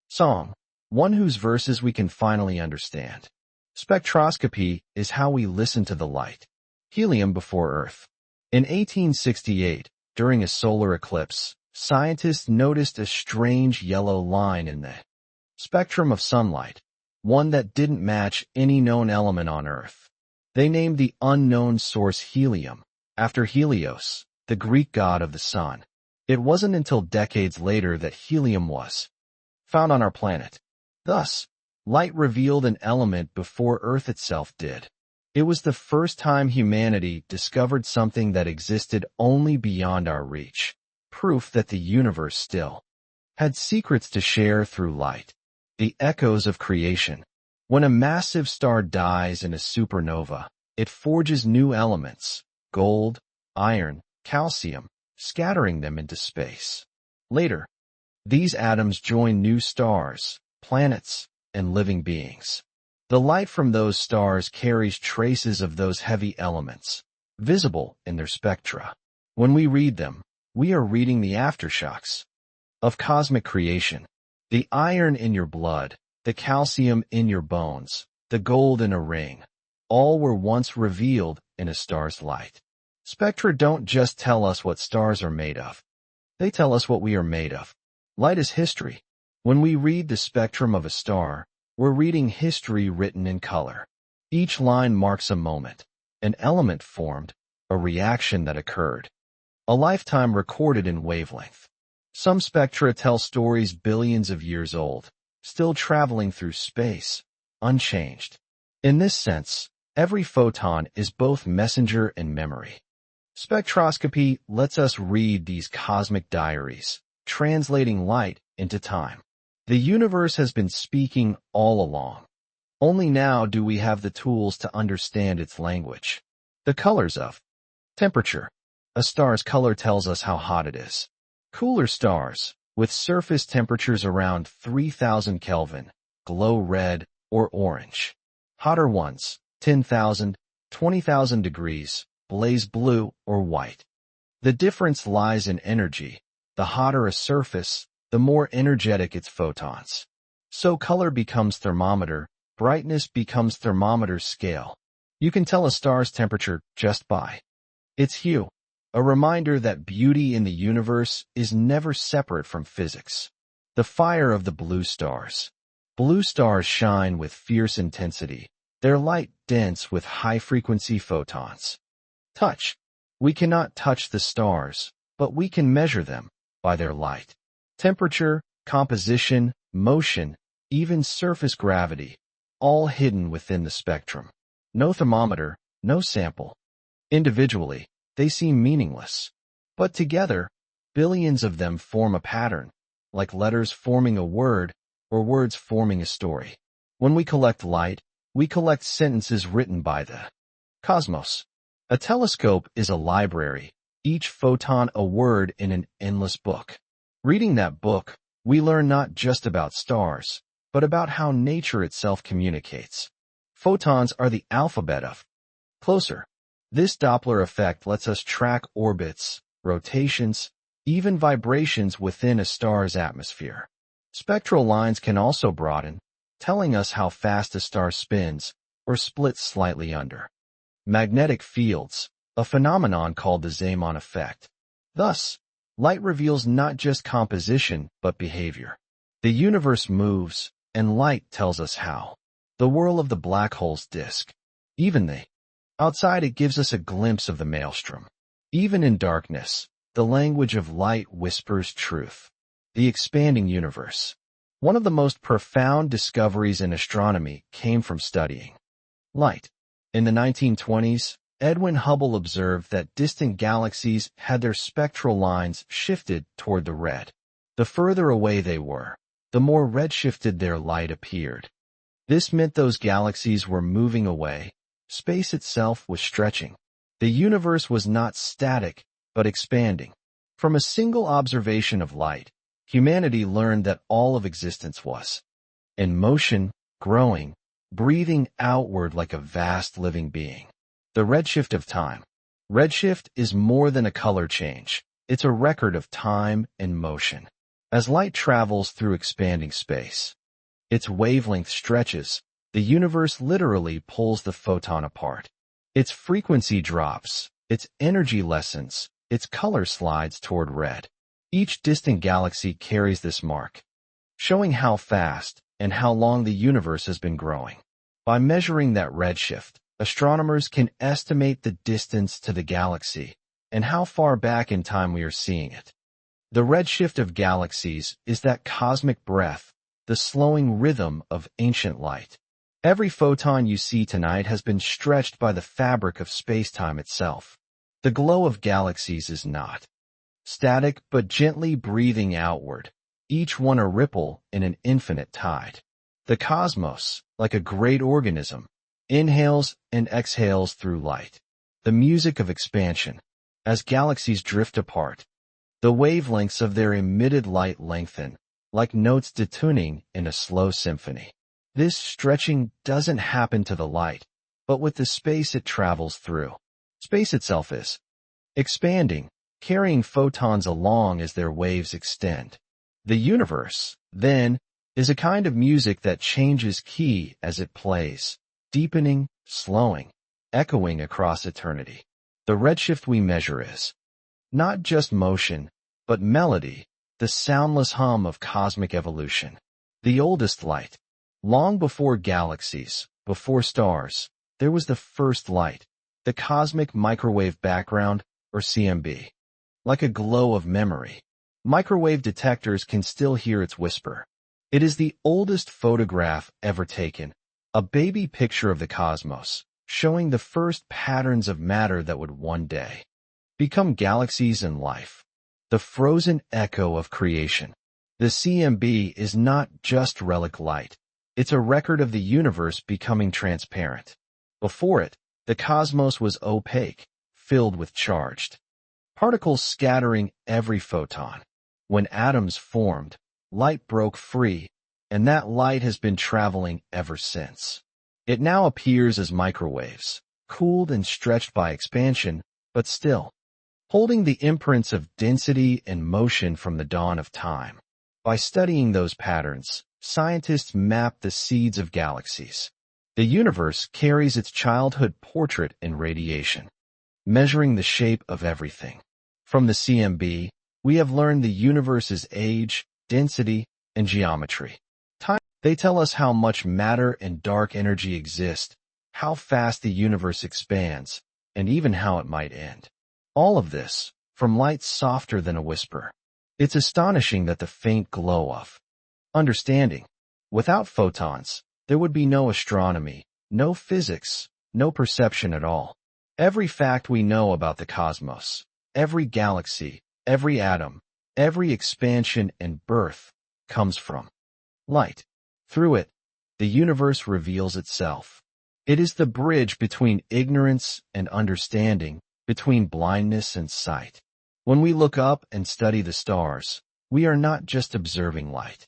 song, one whose verses we can finally understand. Spectroscopy is how we listen to the light. Helium before Earth. In 1868, during a solar eclipse, scientists noticed a strange yellow line in the spectrum of sunlight, one that didn't match any known element on Earth. They named the unknown source helium, after Helios, the Greek god of the sun. It wasn't until decades later that helium was found on our planet. Thus, light revealed an element before Earth itself did. It was the first time humanity discovered something that existed only beyond our reach, proof that the universe still had secrets to share through light. The echoes of creation. When a massive star dies in a supernova, it forges new elements, gold, iron, calcium, scattering them into space. Later, these atoms join new stars, planets, and living beings. The light from those stars carries traces of those heavy elements, visible in their spectra. When we read them, we are reading the aftershocks of cosmic creation. The iron in your blood, the calcium in your bones, the gold in a ring, all were once revealed in a star's light. Spectra don't just tell us what stars are made of. They tell us what we are made of. Light is history. When we read the spectrum of a star, we're reading history written in color. Each line marks a moment, an element formed, a reaction that occurred, a lifetime recorded in wavelength. Some spectra tell stories billions of years old, still traveling through space, unchanged. In this sense, every photon is both messenger and memory. Spectroscopy lets us read these cosmic diaries, translating light into time. The universe has been speaking all along. Only now do we have the tools to understand its language. The colors of temperature. A star's color tells us how hot it is. Cooler stars, with surface temperatures around 3000 Kelvin, glow red or orange. Hotter ones, 10,000, 20,000 degrees, blaze blue or white. The difference lies in energy. The hotter a surface, the more energetic its photons. So color becomes thermometer, brightness becomes thermometer scale. You can tell a star's temperature just by its hue, a reminder that beauty in the universe is never separate from physics. The fire of the blue stars. Blue stars shine with fierce intensity, their light dense with high-frequency photons. Touch. We cannot touch the stars, but we can measure them by their light. Temperature, composition, motion, even surface gravity, all hidden within the spectrum. No thermometer, no sample. Individually, they seem meaningless. But together, billions of them form a pattern, like letters forming a word or words forming a story. When we collect light, we collect sentences written by the cosmos. A telescope is a library, each photon a word in an endless book. Reading that book, we learn not just about stars, but about how nature itself communicates. Photons are the alphabet of closer. This Doppler effect lets us track orbits, rotations, even vibrations within a star's atmosphere. Spectral lines can also broaden, telling us how fast a star spins or splits slightly under. Magnetic fields, a phenomenon called the Zeeman effect. Thus, Light reveals not just composition, but behavior. The universe moves, and light tells us how. The whirl of the black hole's disk. Even outside it gives us a glimpse of the maelstrom. Even in darkness, the language of light whispers truth. The expanding universe. One of the most profound discoveries in astronomy came from studying light. In the 1920s, Edwin Hubble observed that distant galaxies had their spectral lines shifted toward the red. The further away they were, the more redshifted their light appeared. This meant those galaxies were moving away. Space itself was stretching. The universe was not static, but expanding. From a single observation of light, humanity learned that all of existence was in motion, growing, breathing outward like a vast living being. The redshift of time. Redshift is more than a color change. It's a record of time and motion. As light travels through expanding space, its wavelength stretches. The universe literally pulls the photon apart. Its frequency drops, its energy lessens, its color slides toward red. Each distant galaxy carries this mark, showing how fast and how long the universe has been growing. By measuring that redshift, astronomers can estimate the distance to the galaxy and how far back in time we are seeing it. The redshift of galaxies is that cosmic breath, the slowing rhythm of ancient light. Every photon you see tonight has been stretched by the fabric of space-time itself. The glow of galaxies is not static but gently breathing outward, each one a ripple in an infinite tide. The cosmos, like a great organism, inhales and exhales through light. The music of expansion. As galaxies drift apart, the wavelengths of their emitted light lengthen, like notes detuning in a slow symphony. This stretching doesn't happen to the light, but with the space it travels through. Space itself is expanding, carrying photons along as their waves extend. The universe, then, is a kind of music that changes key as it plays, deepening, slowing, echoing across eternity. The redshift we measure is not just motion, but melody, the soundless hum of cosmic evolution. The oldest light. Long before galaxies, before stars, there was the first light, the cosmic microwave background, or CMB. Like a glow of memory, microwave detectors can still hear its whisper. It is the oldest photograph ever taken, a baby picture of the cosmos, showing the first patterns of matter that would one day become galaxies and life. The frozen echo of creation. The CMB is not just relic light. It's a record of the universe becoming transparent. Before it, the cosmos was opaque, filled with charged particles scattering every photon. When atoms formed, light broke free, and that light has been traveling ever since. It now appears as microwaves, cooled and stretched by expansion, but still holding the imprints of density and motion from the dawn of time. By studying those patterns, scientists map the seeds of galaxies. The universe carries its childhood portrait in radiation, measuring the shape of everything. From the CMB, we have learned the universe's age, density, and geometry. They tell us how much matter and dark energy exist, how fast the universe expands, and even how it might end. All of this, from light softer than a whisper. It's astonishing that the faint glow of understanding. Without photons, there would be no astronomy, no physics, no perception at all. Every fact we know about the cosmos, every galaxy, every atom, every expansion and birth, comes from light. Through it, the universe reveals itself. It is the bridge between ignorance and understanding, between blindness and sight. When we look up and study the stars, we are not just observing light.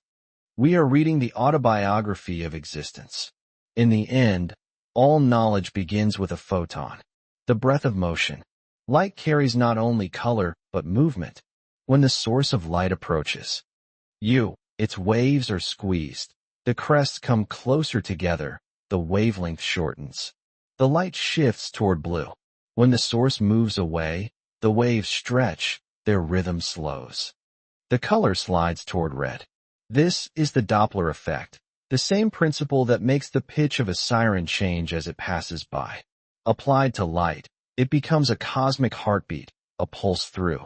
We are reading the autobiography of existence. In the end, all knowledge begins with a photon, the breath of motion. Light carries not only color, but movement. When the source of light approaches, its waves are squeezed. The crests come closer together, the wavelength shortens. The light shifts toward blue. When the source moves away, the waves stretch, their rhythm slows. The color slides toward red. This is the Doppler effect, the same principle that makes the pitch of a siren change as it passes by. Applied to light, it becomes a cosmic heartbeat, a pulse through.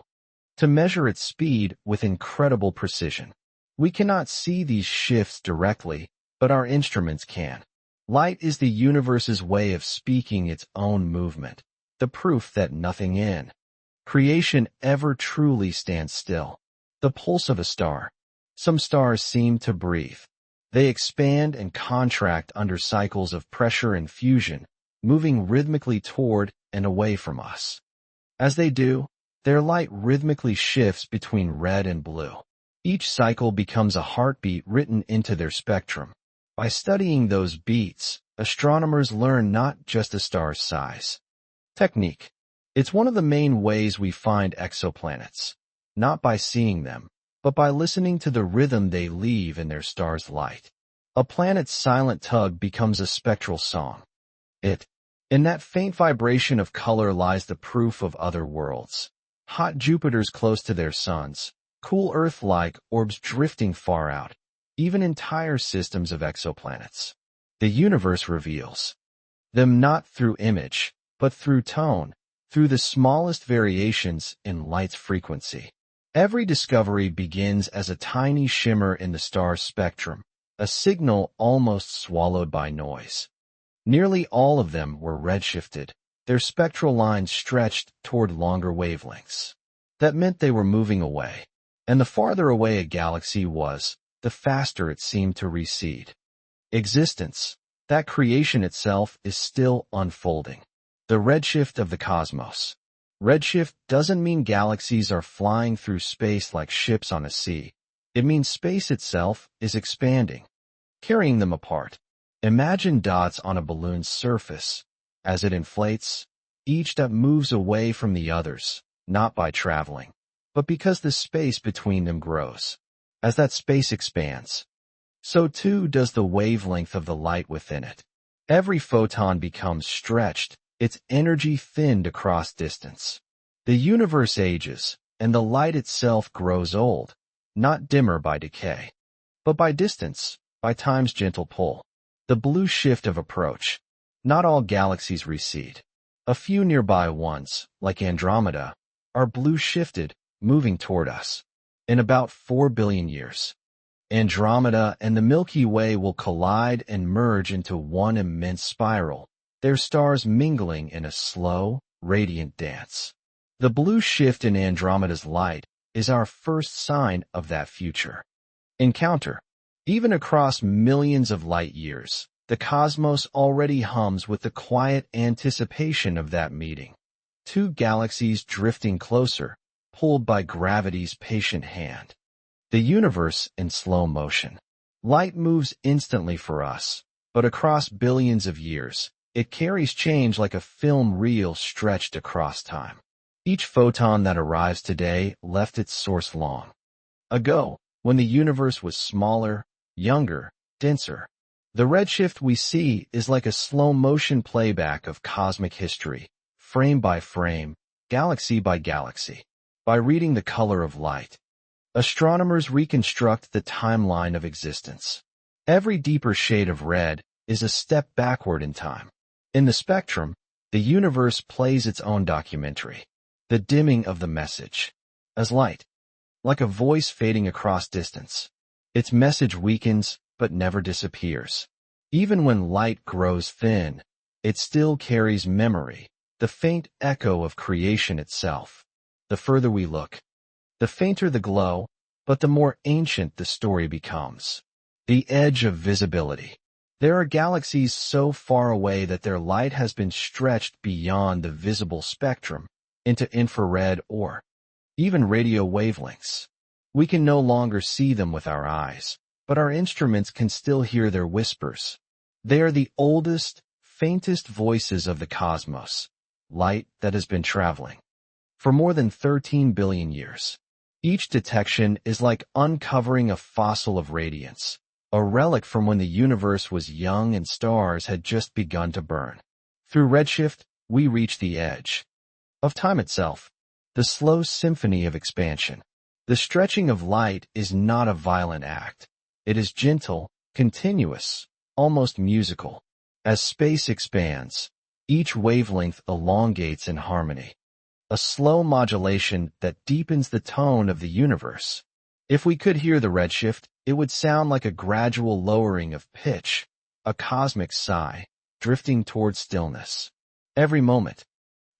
To measure its speed with incredible precision. We cannot see these shifts directly, but our instruments can. Light is the universe's way of speaking its own movement, the proof that nothing in creation ever truly stands still. The pulse of a star. Some stars seem to breathe. They expand and contract under cycles of pressure and fusion, moving rhythmically toward and away from us. As they do, their light rhythmically shifts between red and blue. Each cycle becomes a heartbeat written into their spectrum. By studying those beats, astronomers learn not just a star's size. Technique. It's one of the main ways we find exoplanets. Not by seeing them, but by listening to the rhythm they leave in their star's light. A planet's silent tug becomes a spectral song. In that faint vibration of color lies the proof of other worlds. Hot Jupiters close to their suns, cool Earth-like orbs drifting far out, even entire systems of exoplanets. The universe reveals them not through image, but through tone, through the smallest variations in light's frequency. Every discovery begins as a tiny shimmer in the star's spectrum, a signal almost swallowed by noise. Nearly all of them were redshifted, their spectral lines stretched toward longer wavelengths. That meant they were moving away, and the farther away a galaxy was, the faster it seemed to recede. Existence, that creation itself, is still unfolding. The redshift of the cosmos. Redshift doesn't mean galaxies are flying through space like ships on a sea. It means space itself is expanding, carrying them apart. Imagine dots on a balloon's surface. As it inflates, each dot moves away from the others, not by traveling, but because the space between them grows. As that space expands, so too does the wavelength of the light within it. Every photon becomes stretched, its energy thinned across distance. The universe ages, and the light itself grows old, not dimmer by decay, but by distance, by time's gentle pull. The blue shift of approach. Not all galaxies recede. A few nearby ones, like Andromeda, are blue shifted, moving toward us. In about 4 billion years, Andromeda and the Milky Way will collide and merge into one immense spiral, their stars mingling in a slow, radiant dance. The blue shift in Andromeda's light is our first sign of that future encounter. Even across millions of light years, the cosmos already hums with the quiet anticipation of that meeting. Two galaxies drifting closer, pulled by gravity's patient hand. The universe in slow motion. Light moves instantly for us, but across billions of years, it carries change like a film reel stretched across time. Each photon that arrives today left its source long ago, when the universe was smaller, younger, denser. The redshift we see is like a slow-motion playback of cosmic history, frame by frame, galaxy by galaxy. By reading the color of light, astronomers reconstruct the timeline of existence. Every deeper shade of red is a step backward in time. In the spectrum, the universe plays its own documentary, the dimming of the message. As light, like a voice fading across distance, its message weakens but never disappears. Even when light grows thin, it still carries memory, the faint echo of creation itself. The further we look, the fainter the glow, but the more ancient the story becomes. The edge of visibility. There are galaxies so far away that their light has been stretched beyond the visible spectrum, into infrared or even radio wavelengths. We can no longer see them with our eyes, but our instruments can still hear their whispers. They are the oldest, faintest voices of the cosmos, light that has been traveling for more than 13 billion years. Each detection is like uncovering a fossil of radiance, a relic from when the universe was young and stars had just begun to burn. Through redshift, we reach the edge of time itself. the slow symphony of expansion. The stretching of light is not a violent act. It is gentle, continuous, almost musical. As space expands, each wavelength elongates in harmony, a slow modulation that deepens the tone of the universe. If we could hear the redshift, it would sound like a gradual lowering of pitch, a cosmic sigh, drifting toward stillness. Every moment,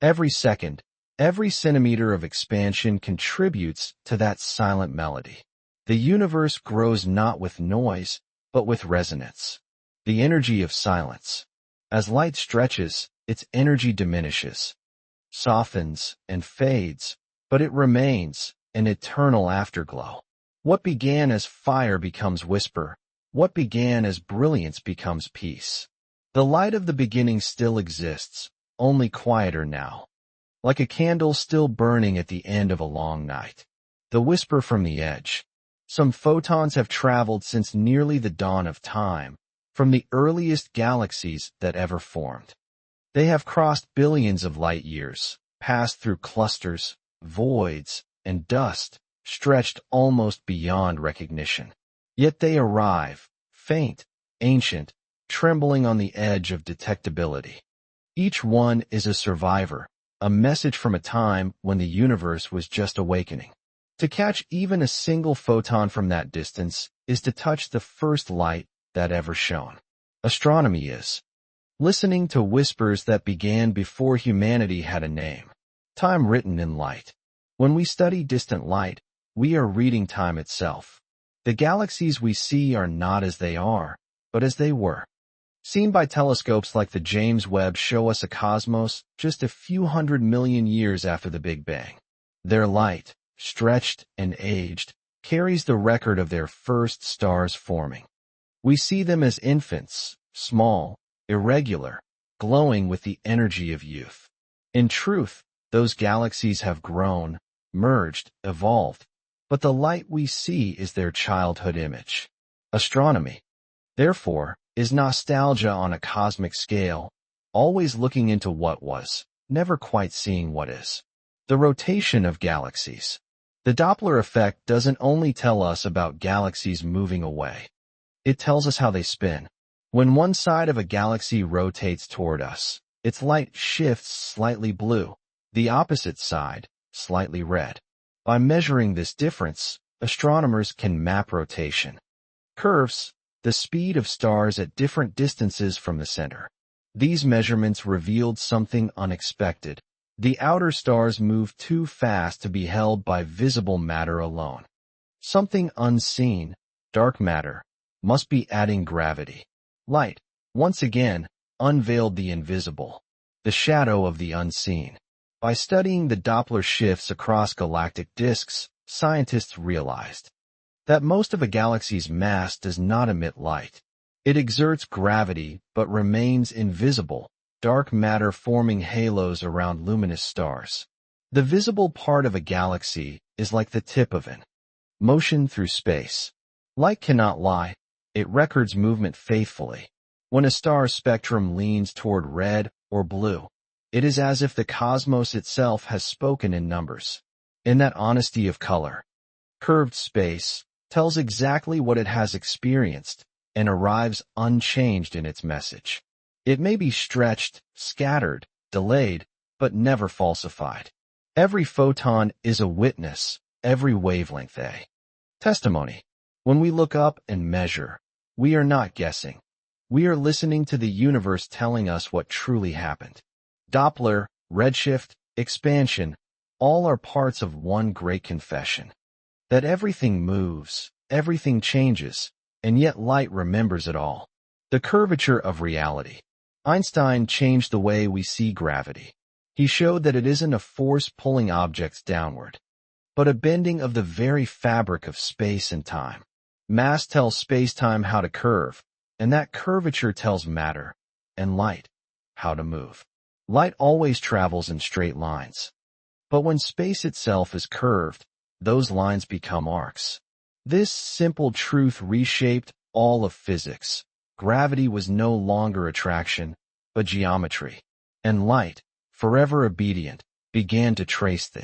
every second, every centimeter of expansion contributes to that silent melody. The universe grows not with noise, but with resonance. The energy of silence. As light stretches, its energy diminishes, softens, and fades, but it remains, an eternal afterglow. What began as fire becomes whisper. What began as brilliance becomes peace. The light of the beginning still exists, only quieter now. Like a candle still burning at the end of a long night. The whisper from the edge. Some photons have traveled since nearly the dawn of time, from the earliest galaxies that ever formed. They have crossed billions of light years, passed through clusters, voids, and dust, stretched almost beyond recognition. Yet they arrive, faint, ancient, trembling on the edge of detectability. Each one is a survivor, a message from a time when the universe was just awakening. To catch even a single photon from that distance is to touch the first light that ever shone. Astronomy is listening to whispers that began before humanity had a name. Time written in light. When we study distant light, we are reading time itself. The galaxies we see are not as they are, but as they were. Seen by telescopes like the James Webb show us a cosmos just a few 100 million years after the Big Bang. Their light, stretched and aged, carries the record of their first stars forming. We see them as infants, small, irregular, glowing with the energy of youth. In truth, those galaxies have grown, merged, evolved, but the light we see is their childhood image. Astronomy, therefore, is nostalgia on a cosmic scale, always looking into what was, never quite seeing what is. The rotation of galaxies. The Doppler effect doesn't only tell us about galaxies moving away. It tells us how they spin. When one side of a galaxy rotates toward us, its light shifts slightly blue, the opposite side, slightly red. By measuring this difference, astronomers can map rotation. Curves, the speed of stars at different distances from the center. These measurements revealed something unexpected. The outer stars move too fast to be held by visible matter alone. Something unseen, dark matter, must be adding gravity. Light, once again, unveiled the invisible, the shadow of the unseen. By studying the Doppler shifts across galactic disks, scientists realized that most of a galaxy's mass does not emit light. It exerts gravity but remains invisible, dark matter forming halos around luminous stars. The visible part of a galaxy is like the tip of an motion through space. Light cannot lie. It records movement faithfully. When a star's spectrum leans toward red or blue, it is as if the cosmos itself has spoken in numbers. In that honesty of color, curved space tells exactly what it has experienced and arrives unchanged in its message. It may be stretched, scattered, delayed, but never falsified. Every photon is a witness, every wavelength a testimony. When we look up and measure, we are not guessing. We are listening to the universe telling us what truly happened. Doppler, redshift, expansion, all are parts of one great confession. That everything moves, everything changes, and yet light remembers it all. The curvature of reality. Einstein changed the way we see gravity. He showed that it isn't a force pulling objects downward, but a bending of the very fabric of space and time. Mass tells space-time how to curve, and that curvature tells matter, and light, how to move. Light always travels in straight lines. But when space itself is curved, those lines become arcs. This simple truth reshaped all of physics. Gravity was no longer attraction, but geometry. And light, forever obedient, began to trace the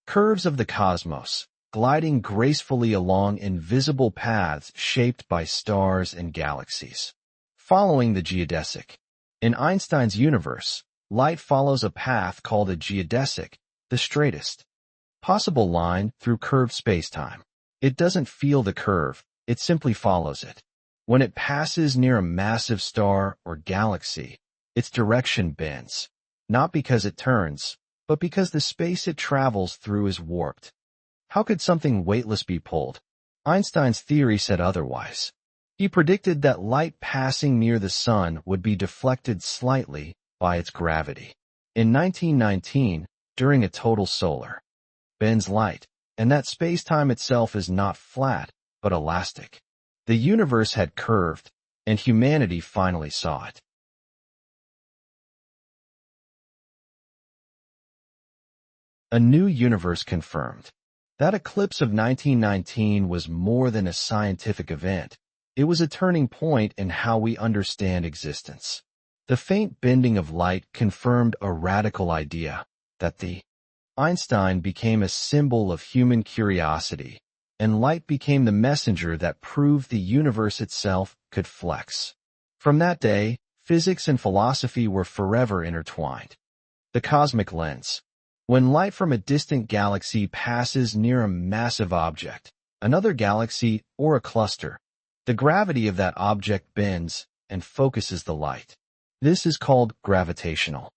Curves of the cosmos, gliding gracefully along invisible paths shaped by stars and galaxies. Following the geodesic. In Einstein's universe, light follows a path called a geodesic, the straightest possible line through curved spacetime. It doesn't feel the curve, it simply follows it. When it passes near a massive star or galaxy, its direction bends, not because it turns, but because the space it travels through is warped. How could something weightless be pulled? Einstein's theory said otherwise. He predicted that light passing near the sun would be deflected slightly by its gravity. In 1919, during a total solar bends light, and that space-time itself is not flat, but elastic. The universe had curved, and humanity finally saw it. A new universe confirmed. That eclipse of 1919 was more than a scientific event. It was a turning point in how we understand existence. The faint bending of light confirmed a radical idea, that the Einstein became a symbol of human curiosity, and light became the messenger that proved the universe itself could flex. From that day, physics and philosophy were forever intertwined. The cosmic lens. When light from a distant galaxy passes near a massive object, another galaxy or a cluster, the gravity of that object bends and focuses the light. This is called gravitational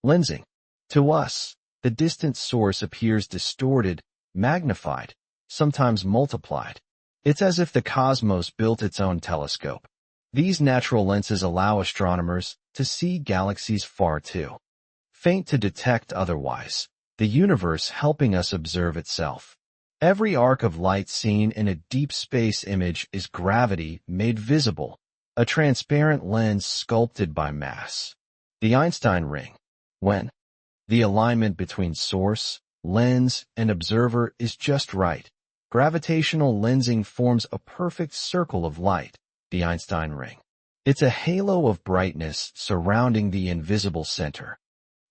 lensing. To us, the distant source appears distorted, magnified, sometimes multiplied. It's as if the cosmos built its own telescope. These natural lenses allow astronomers to see galaxies far too faint to detect otherwise, the universe helping us observe itself. Every arc of light seen in a deep space image is gravity made visible, a transparent lens sculpted by mass. The Einstein ring. When the alignment between source, lens, and observer is just right, gravitational lensing forms a perfect circle of light, the Einstein ring. It's a halo of brightness surrounding the invisible center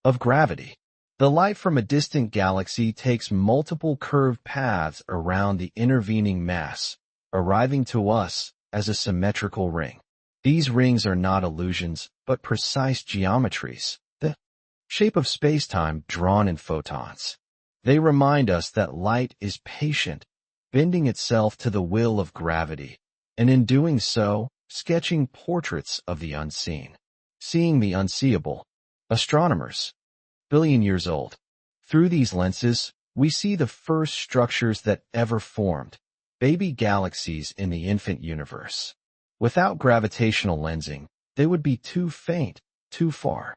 of gravity. The light from a distant galaxy takes multiple curved paths around the intervening mass, arriving to us as a symmetrical ring. These rings are not illusions, but precise geometries, the shape of spacetime drawn in photons. They remind us that light is patient, bending itself to the will of gravity, and in doing so, sketching portraits of the unseen. Seeing the unseeable. Astronomers. Billion years old. Through these lenses, we see the first structures that ever formed, baby galaxies in the infant universe. Without gravitational lensing, they would be too faint, too far.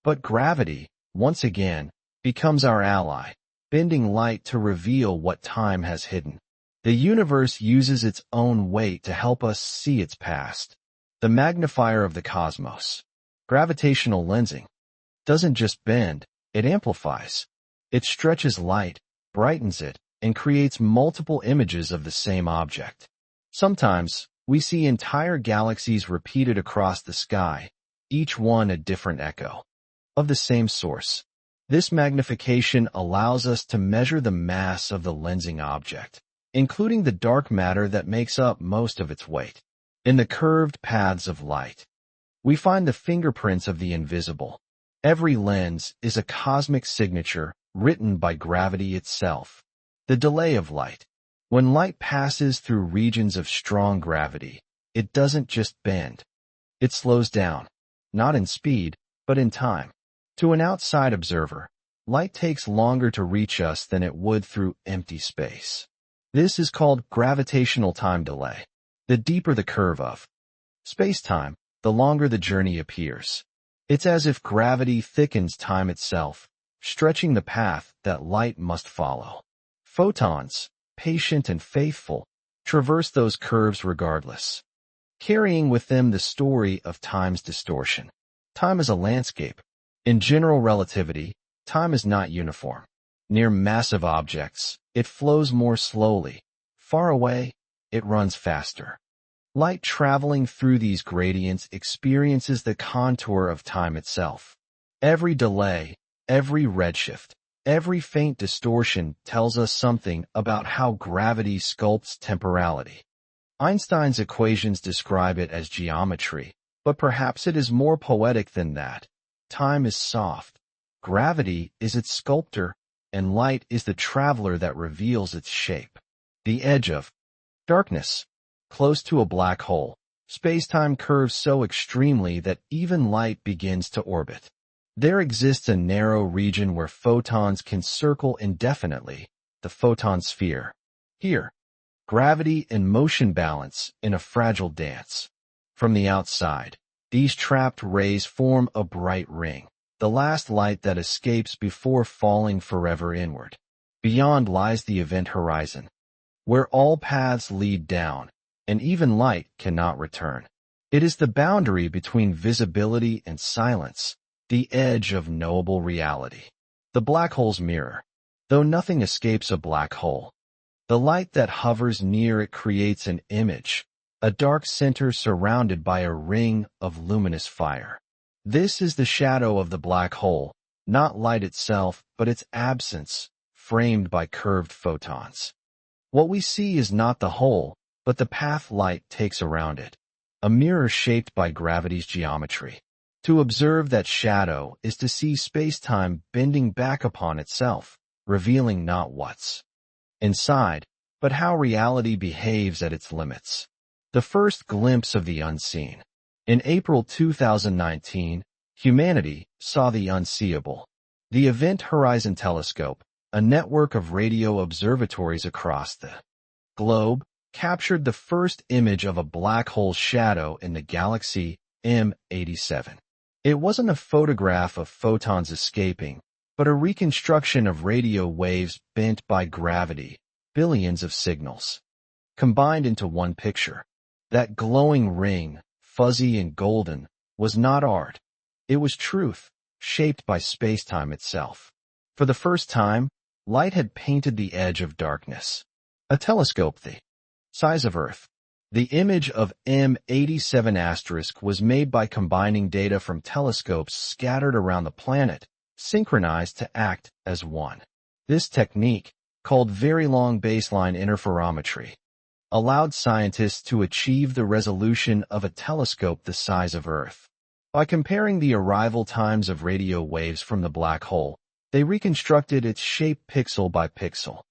But gravity, once again, becomes our ally, bending light to reveal what time has hidden. The universe uses its own weight to help us see its past. The magnifier of the cosmos. Gravitational lensing doesn't just bend, it amplifies. It stretches light, brightens it, and creates multiple images of the same object. Sometimes, we see entire galaxies repeated across the sky, each one a different echo of the same source. This magnification allows us to measure the mass of the lensing object, including the dark matter that makes up most of its weight. In the curved paths of light, we find the fingerprints of the invisible. Every lens is a cosmic signature written by gravity itself. The delay of light. When light passes through regions of strong gravity, it doesn't just bend. It slows down, not in speed, but in time. To an outside observer, light takes longer to reach us than it would through empty space. This is called gravitational time delay. The deeper the curve of space-time, the longer the journey appears. It's as if gravity thickens time itself, stretching the path that light must follow. Photons, patient and faithful, traverse those curves regardless, carrying with them the story of time's distortion. Time is a landscape. In general relativity, time is not uniform. Near massive objects, it flows more slowly. Far away, it runs faster. Light traveling through these gradients experiences the contour of time itself. Every delay, every redshift, Every faint distortion tells us something about how gravity sculpts temporality. Einstein's equations describe it as geometry, but perhaps it is more poetic than that. Time is soft. Gravity is its sculptor, and light is the traveler that reveals its shape. The edge of darkness. Close to a black hole, space-time curves so extremely that even light begins to orbit. There exists a narrow region where photons can circle indefinitely, the photon sphere. Here, gravity and motion balance in a fragile dance. From the outside, these trapped rays form a bright ring, the last light that escapes before falling forever inward. Beyond lies the event horizon, where all paths lead down, and even light cannot return. It is the boundary between visibility and silence, the edge of knowable reality. The black hole's mirror. Though nothing escapes a black hole, the light that hovers near it creates an image, a dark center surrounded by a ring of luminous fire. This is the shadow of the black hole, not light itself, but its absence, framed by curved photons. What we see is not the hole, but the path light takes around it, a mirror shaped by gravity's geometry. To observe that shadow is to see space-time bending back upon itself, revealing not what's inside, but how reality behaves at its limits. The first glimpse of the unseen. In April 2019, humanity saw the unseeable. The Event Horizon Telescope, a network of radio observatories across the globe, captured the first image of a black hole shadow in the galaxy M87. It wasn't a photograph of photons escaping, but a reconstruction of radio waves bent by gravity, billions of signals, combined into one picture. That glowing ring, fuzzy and golden, was not art. It was truth, shaped by space-time itself. For the first time, light had painted the edge of darkness. A telescope the size of Earth. The image of M87* was made by combining data from telescopes scattered around the planet, synchronized to act as one. This technique, called very long baseline interferometry, allowed scientists to achieve the resolution of a telescope the size of Earth. By comparing the arrival times of radio waves from the black hole, they reconstructed its shape pixel by pixel.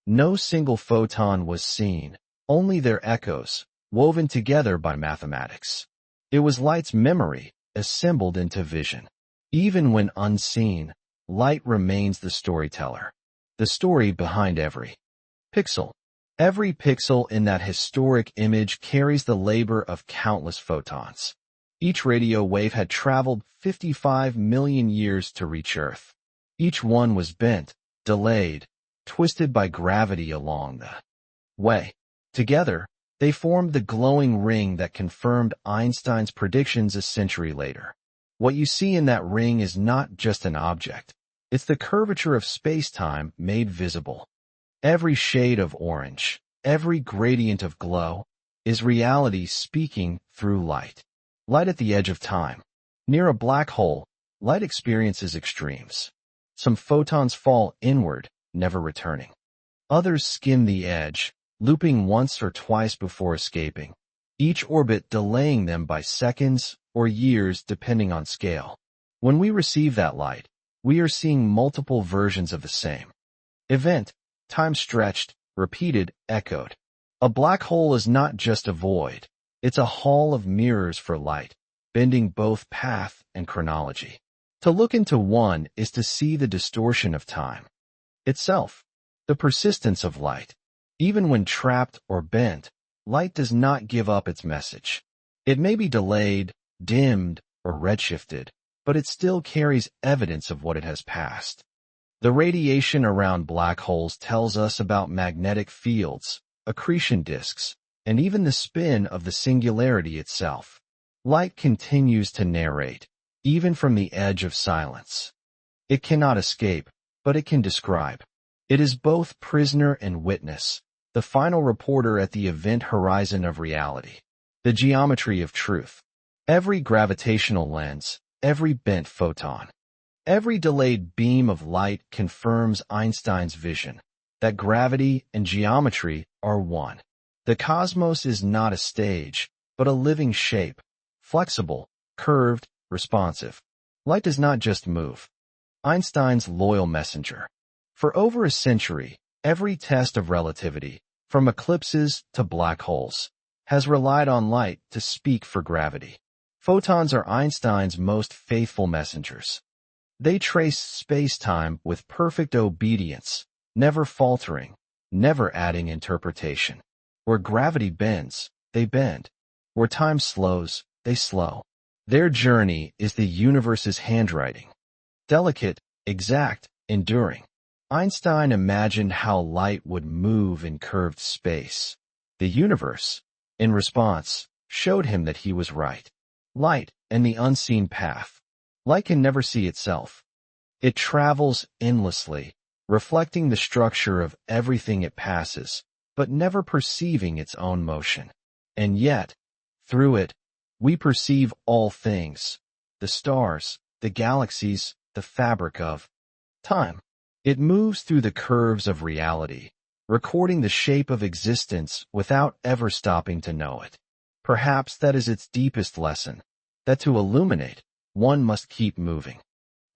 No single photon was seen, only their echoes, woven together by mathematics. It was light's memory, assembled into vision. Even when unseen, light remains the storyteller. The story behind every pixel. Every pixel in that historic image carries the labor of countless photons. Each radio wave had traveled 55 million years to reach Earth. Each one was bent, delayed, twisted by gravity along the way. Together, they formed the glowing ring that confirmed Einstein's predictions a century later. What you see in that ring is not just an object. It's the curvature of space-time made visible. Every shade of orange, every gradient of glow, is reality speaking through light. Light at the edge of time. Near a black hole, light experiences extremes. Some photons fall inward, never returning. Others skim the edge, looping once or twice before escaping, each orbit delaying them by seconds or years depending on scale. When we receive that light, we are seeing multiple versions of the same event, time stretched, repeated, echoed. A black hole is not just a void, it's a hall of mirrors for light, bending both path and chronology. To look into one is to see the distortion of time itself, the persistence of light. Even when trapped or bent, light does not give up its message. It may be delayed, dimmed, or redshifted, but it still carries evidence of what it has passed. The radiation around black holes tells us about magnetic fields, accretion disks, and even the spin of the singularity itself. Light continues to narrate, even from the edge of silence. It cannot escape, but it can describe. It is both prisoner and witness, the final reporter at the event horizon of reality. The geometry of truth. Every gravitational lens, every bent photon, Every delayed beam of light confirms Einstein's vision that gravity and geometry are one. The cosmos is not a stage, but a living shape, flexible, curved, responsive. Light does not just move. Einstein's loyal messenger. For over a century, every test of relativity, from eclipses to black holes, has relied on light to speak for gravity. Photons are Einstein's most faithful messengers. They trace space-time with perfect obedience, never faltering, never adding interpretation. Where gravity bends, they bend. Where time slows, they slow. Their journey is the universe's handwriting. Delicate, exact, enduring. Einstein imagined how light would move in curved space. The universe, in response, showed him that he was right. Light and the unseen path. Light can never see itself. It travels endlessly, reflecting the structure of everything it passes, but never perceiving its own motion. And yet, through it, we perceive all things, the stars, the galaxies, the fabric of time. It moves through the curves of reality, recording the shape of existence without ever stopping to know it. Perhaps that is its deepest lesson, that to illuminate, one must keep moving.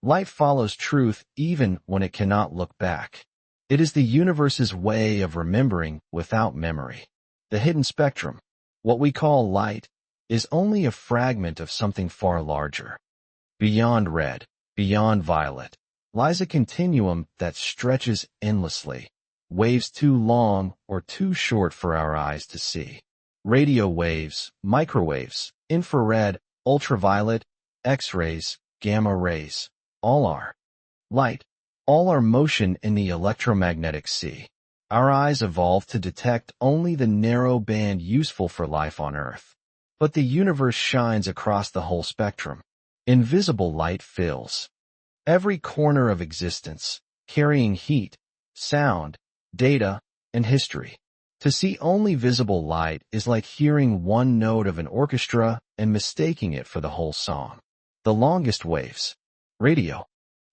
Light follows truth even when it cannot look back. It is the universe's way of remembering without memory. The hidden spectrum, what we call light, is only a fragment of something far larger. Beyond red, beyond violet, lies a continuum that stretches endlessly, waves too long or too short for our eyes to see. Radio waves, microwaves, infrared, ultraviolet, X-rays, gamma rays, all are light. All are motion in the electromagnetic sea. Our eyes evolved to detect only the narrow band useful for life on Earth. But the universe shines across the whole spectrum. Invisible light fills every corner of existence, carrying heat, sound, data, and history. To see only visible light is like hearing one note of an orchestra and mistaking it for the whole song. The longest waves. Radio.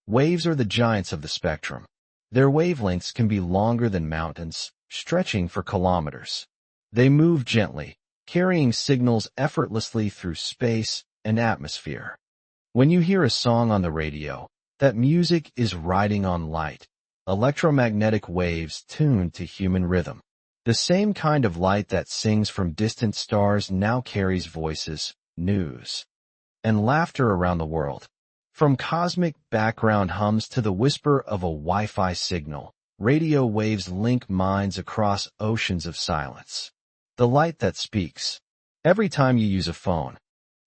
Waves are the giants of the spectrum. Their wavelengths can be longer than mountains, stretching for kilometers. They move gently, carrying signals effortlessly through space and atmosphere. When you hear a song on the radio, that music is riding on light, electromagnetic waves tuned to human rhythm. The same kind of light that sings from distant stars now carries voices, news, and laughter around the world. From cosmic background hums to the whisper of a Wi-Fi signal, radio waves link minds across oceans of silence. The light that speaks. Every time you use a phone,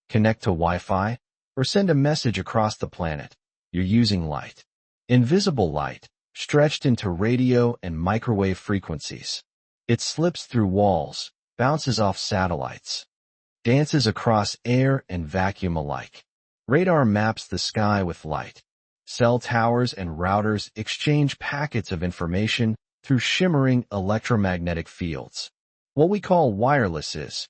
connect to Wi-Fi, or send a message across the planet, you're using light. Invisible light, stretched into radio and microwave frequencies. It slips through walls, bounces off satellites, dances across air and vacuum alike. Radar maps the sky with light. Cell towers and routers exchange packets of information through shimmering electromagnetic fields. What we call wireless is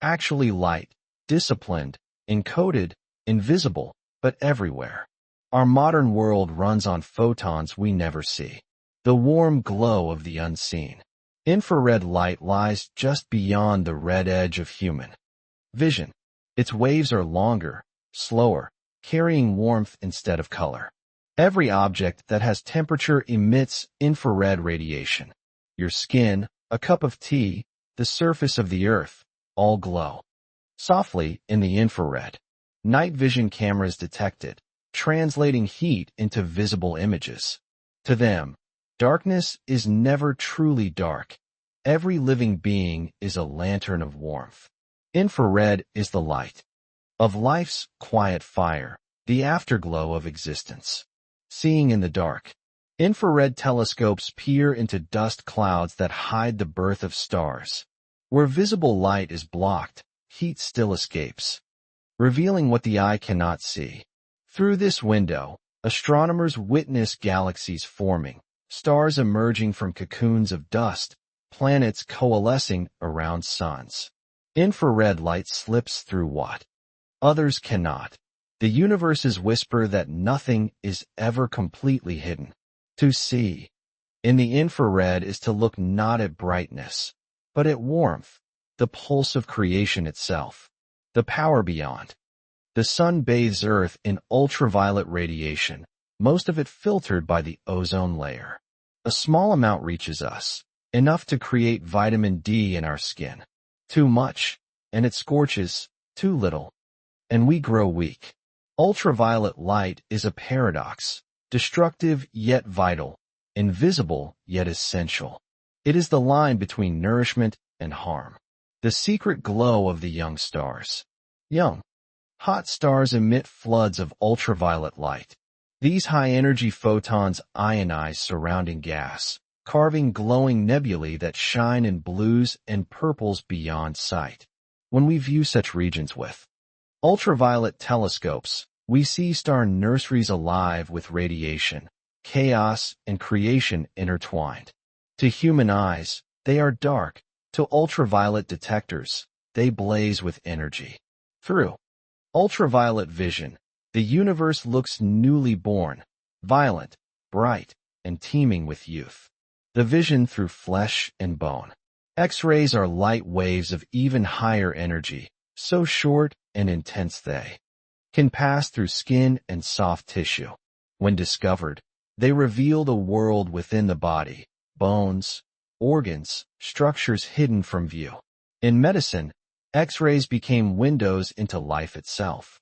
actually light, disciplined, encoded, invisible, but everywhere. Our modern world runs on photons we never see. The warm glow of the unseen. Infrared light lies just beyond the red edge of human vision. Its waves are longer, slower, carrying warmth instead of color. Every object that has temperature emits infrared radiation. Your skin, a cup of tea, the surface of the earth, all glow softly in the infrared. Night vision cameras detect it, translating heat into visible images. To them, darkness is never truly dark. Every living being is a lantern of warmth. Infrared is the light of life's quiet fire, the afterglow of existence. Seeing in the dark. Infrared telescopes peer into dust clouds that hide the birth of stars. Where visible light is blocked, heat still escapes, revealing what the eye cannot see. Through this window, astronomers witness galaxies forming, stars emerging from cocoons of dust, planets coalescing around suns. Infrared light slips through what others cannot. The universe's whisper that nothing is ever completely hidden. To see in the infrared is to look not at brightness, but at warmth, the pulse of creation itself, the power beyond. The sun bathes Earth in ultraviolet radiation, most of it filtered by the ozone layer. A small amount reaches us, enough to create vitamin D in our skin. Too much, and it scorches. Too little, and we grow weak. Ultraviolet light is a paradox, destructive yet vital, invisible yet essential. It is the line between nourishment and harm. The secret glow of the young stars. Young, hot stars emit floods of ultraviolet light. These high-energy photons ionize surrounding gas, carving glowing nebulae that shine in blues and purples beyond sight. When we view such regions with ultraviolet telescopes, we see star nurseries alive with radiation, chaos, and creation intertwined. To human eyes, they are dark. To ultraviolet detectors, they blaze with energy. Through ultraviolet vision, the universe looks newly born, violent, bright, and teeming with youth. The vision through flesh and bone. X-rays are light waves of even higher energy, so short and intense they can pass through skin and soft tissue. When discovered, they reveal the world within the body, bones, organs, structures hidden from view. In medicine, X-rays became windows into life itself.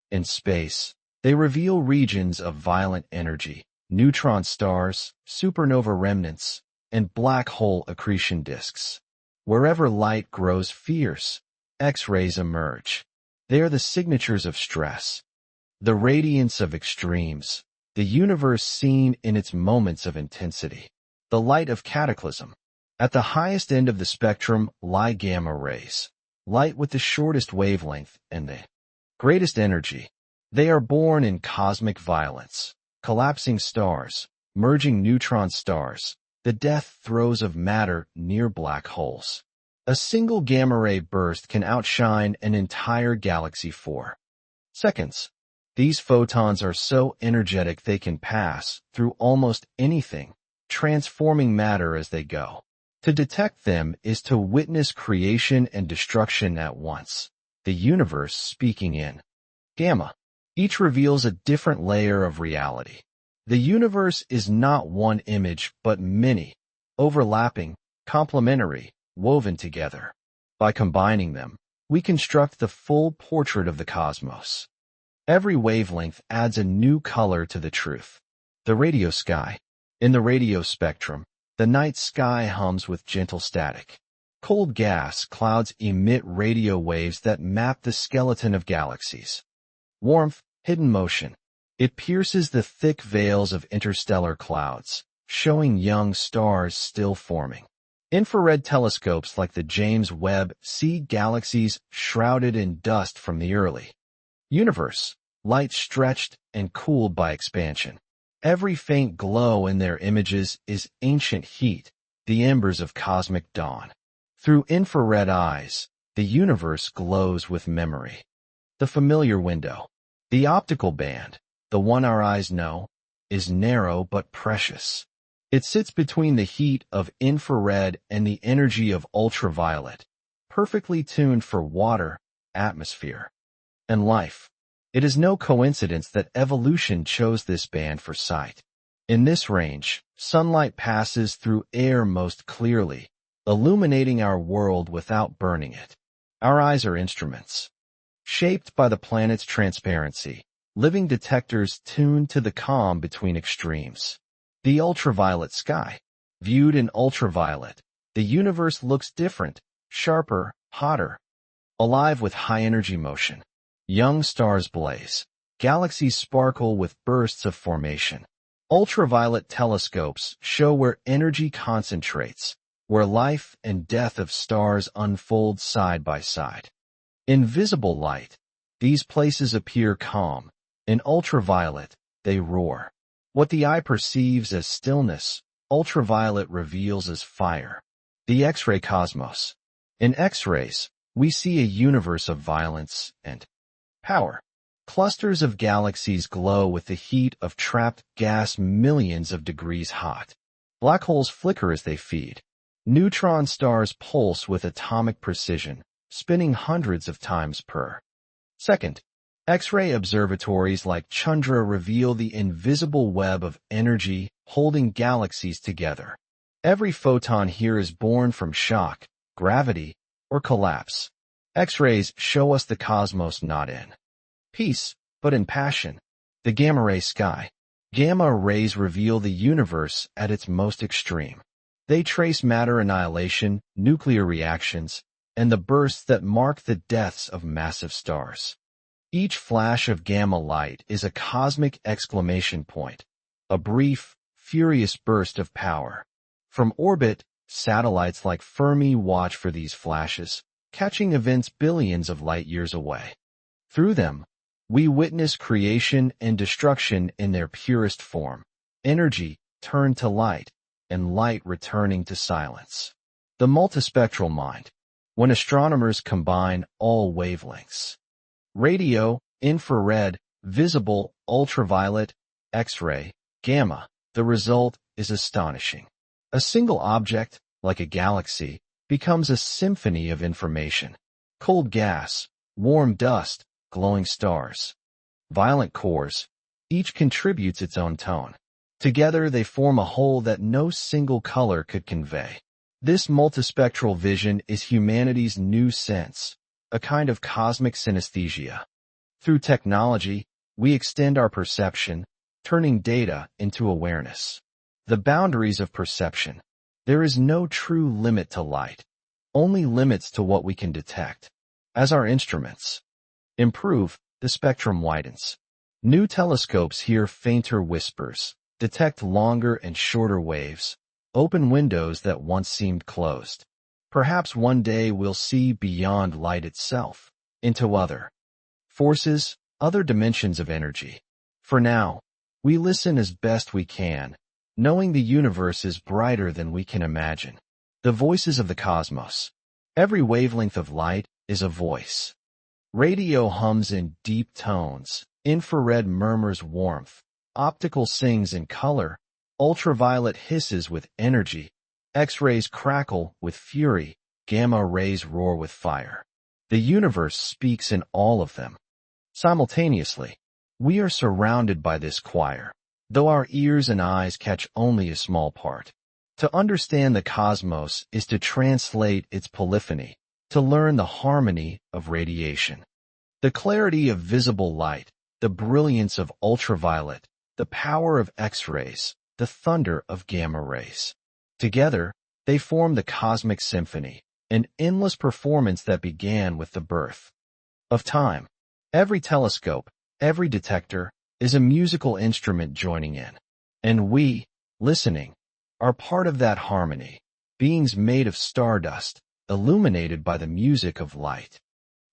In space, they reveal regions of violent energy, neutron stars, supernova remnants, and black hole accretion disks. Wherever light grows fierce, X-rays emerge. They are the signatures of stress, the radiance of extremes, the universe seen in its moments of intensity, the light of cataclysm. At the highest end of the spectrum lie gamma rays, light with the shortest wavelength and the greatest energy. They are born in cosmic violence, collapsing stars, merging neutron stars, the death throes of matter near black holes. A single gamma ray burst can outshine an entire galaxy for seconds. These photons are so energetic they can pass through almost anything, transforming matter as they go. To detect them is to witness creation and destruction at once, the universe speaking in gamma. Each reveals a different layer of reality. The universe is not one image but many, overlapping, complementary, woven together. By combining them, we construct the full portrait of the cosmos. Every wavelength adds a new color to the truth. The radio sky. In the radio spectrum, the night sky hums with gentle static. Cold gas clouds emit radio waves that map the skeleton of galaxies. Warmth, hidden motion. It pierces the thick veils of interstellar clouds, showing young stars still forming. Infrared telescopes like the James Webb see galaxies shrouded in dust from the early universe, light stretched and cooled by expansion. Every faint glow in their images is ancient heat, the embers of cosmic dawn. Through infrared eyes, the universe glows with memory. The familiar window. The optical band, the one our eyes know, is narrow but precious. It sits between the heat of infrared and the energy of ultraviolet, perfectly tuned for water, atmosphere, and life. It is no coincidence that evolution chose this band for sight. In this range, sunlight passes through air most clearly, illuminating our world without burning it. Our eyes are instruments, shaped by the planet's transparency, living detectors tuned to the calm between extremes. The ultraviolet sky. Viewed in ultraviolet, the universe looks different, sharper, hotter, alive with high-energy motion. Young stars blaze. Galaxies sparkle with bursts of formation. Ultraviolet telescopes show where energy concentrates, where life and death of stars unfold side by side. In visible light, these places appear calm. In ultraviolet, they roar. What the eye perceives as stillness, ultraviolet reveals as fire. The X-ray cosmos. In X-rays, we see a universe of violence and power. Clusters of galaxies glow with the heat of trapped gas millions of degrees hot. Black holes flicker as they feed. Neutron stars pulse with atomic precision, spinning hundreds of times per second. X-ray observatories like Chandra reveal the invisible web of energy holding galaxies together. Every photon here is born from shock, gravity, or collapse. X-rays show us the cosmos not in peace, but in passion. The gamma-ray sky. Gamma rays reveal the universe at its most extreme. They trace matter annihilation, nuclear reactions, and the bursts that mark the deaths of massive stars. Each flash of gamma light is a cosmic exclamation point, a brief, furious burst of power. From orbit, satellites like Fermi watch for these flashes, catching events billions of light-years away. Through them, we witness creation and destruction in their purest form, energy turned to light, and light returning to silence. The multispectral mind, when astronomers combine all wavelengths. Radio, infrared, visible, ultraviolet, X-ray, gamma. The result is astonishing. A single object, like a galaxy, becomes a symphony of information. Cold gas, warm dust, glowing stars. Violent cores, each contributes its own tone. Together they form a whole that no single color could convey. This multispectral vision is humanity's new sense, a kind of cosmic synesthesia. Through technology, we extend our perception, turning data into awareness. The boundaries of perception. There is no true limit to light, only limits to what we can detect. As our instruments improve, the spectrum widens. New telescopes hear fainter whispers, detect longer and shorter waves, open windows that once seemed closed. Perhaps one day we'll see beyond light itself, into other forces, other dimensions of energy. For now, we listen as best we can, knowing the universe is brighter than we can imagine. The voices of the cosmos. Every wavelength of light is a voice. Radio hums in deep tones, infrared murmurs warmth, optical sings in color, ultraviolet hisses with energy, X-rays crackle with fury, gamma rays roar with fire. The universe speaks in all of them. Simultaneously, we are surrounded by this choir, though our ears and eyes catch only a small part. To understand the cosmos is to translate its polyphony, to learn the harmony of radiation. The clarity of visible light, the brilliance of ultraviolet, the power of X-rays, the thunder of gamma rays. Together, they form the cosmic symphony, an endless performance that began with the birth of time. Every telescope, every detector, is a musical instrument joining in. And we, listening, are part of that harmony, beings made of stardust, illuminated by the music of light.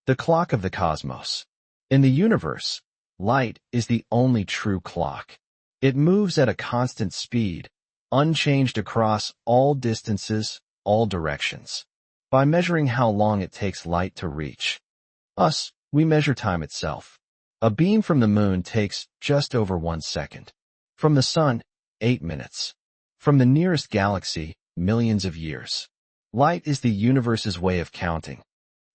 The clock of the cosmos. In the universe, light is the only true clock. It moves at a constant speed, unchanged across all distances, all directions. By measuring how long it takes light to reach us, we measure time itself. A beam from the moon takes just over 1 second. From the sun, 8 minutes. From the nearest galaxy, millions of years. Light is the universe's way of counting.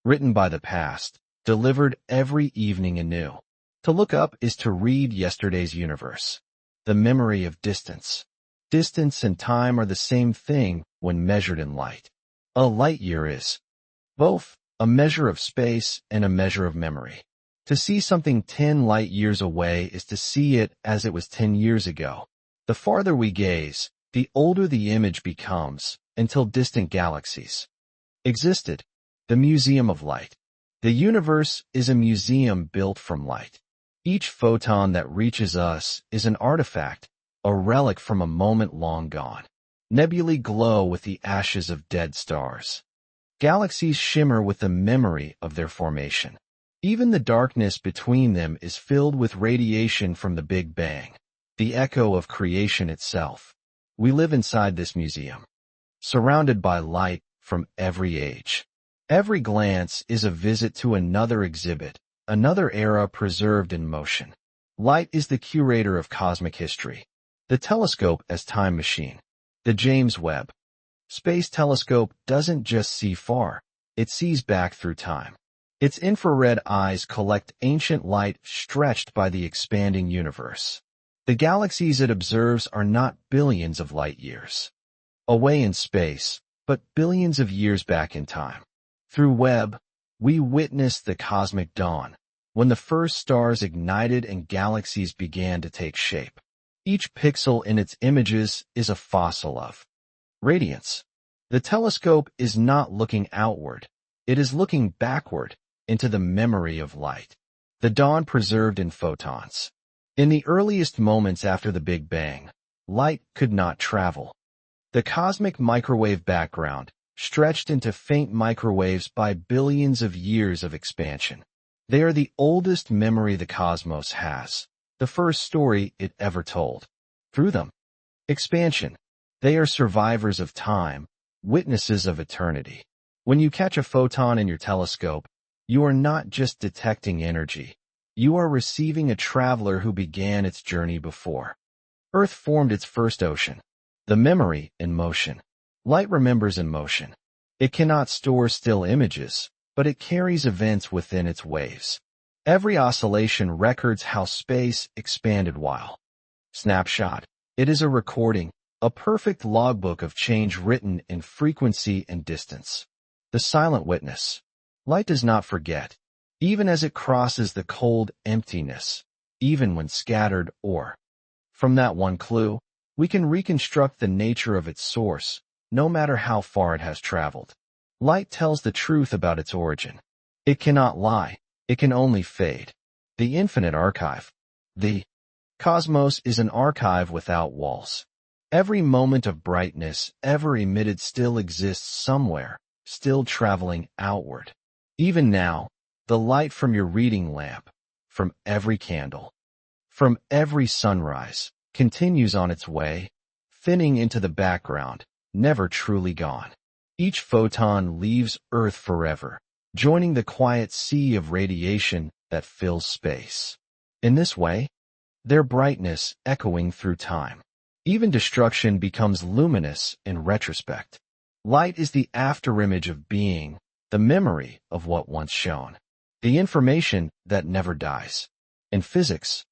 Written by the past, delivered every evening anew. To look up is to read yesterday's universe. The memory of distance. Distance and time are the same thing when measured in light. A light year is both a measure of space and a measure of memory. To see something 10 light years away is to see it as it was 10 years ago. The farther we gaze, the older the image becomes, until distant galaxies existed. The Museum of Light. The universe is a museum built from light. Each photon that reaches us is an artifact, a relic from a moment long gone. Nebulae glow with the ashes of dead stars. Galaxies shimmer with the memory of their formation. Even the darkness between them is filled with radiation from the Big Bang, the echo of creation itself. We live inside this museum, surrounded by light from every age. Every glance is a visit to another exhibit, another era preserved in motion. Light is the curator of cosmic history. The telescope as time machine. The James Webb Space Telescope doesn't just see far, it sees back through time. Its infrared eyes collect ancient light stretched by the expanding universe. The galaxies it observes are not billions of light years away in space, but billions of years back in time. Through Webb, we witness the cosmic dawn, when the first stars ignited and galaxies began to take shape. Each pixel in its images is a fossil of radiance. The telescope is not looking outward, it is looking backward into the memory of light. The dawn preserved in photons. In the earliest moments after the Big Bang, light could not travel. The cosmic microwave background stretched into faint microwaves by billions of years of expansion. They are the oldest memory the cosmos has, the first story it ever told. Through them, expansion. They are survivors of time, witnesses of eternity. When you catch a photon in your telescope, you are not just detecting energy. You are receiving a traveler who began its journey before. Earth formed its first ocean. The memory in motion. Light remembers in motion. It cannot store still images, but it carries events within its waves. Every oscillation records how space expanded while. Snapshot. It is a recording, a perfect logbook of change written in frequency and distance. The silent witness. Light does not forget, even as it crosses the cold emptiness, even when scattered or. From that one clue, we can reconstruct the nature of its source, no matter how far it has traveled. Light tells the truth about its origin. It cannot lie, it can only fade. The infinite archive. The cosmos is an archive without walls. Every moment of brightness ever emitted still exists somewhere, still traveling outward. Even now, the light from your reading lamp, from every candle, from every sunrise, continues on its way, thinning into the background, never truly gone. Each photon leaves Earth forever, joining the quiet sea of radiation that fills space. In this way, their brightness echoing through time. Even destruction becomes luminous in retrospect. Light is the afterimage of being, the memory of what once shone, the information that never dies. In physics,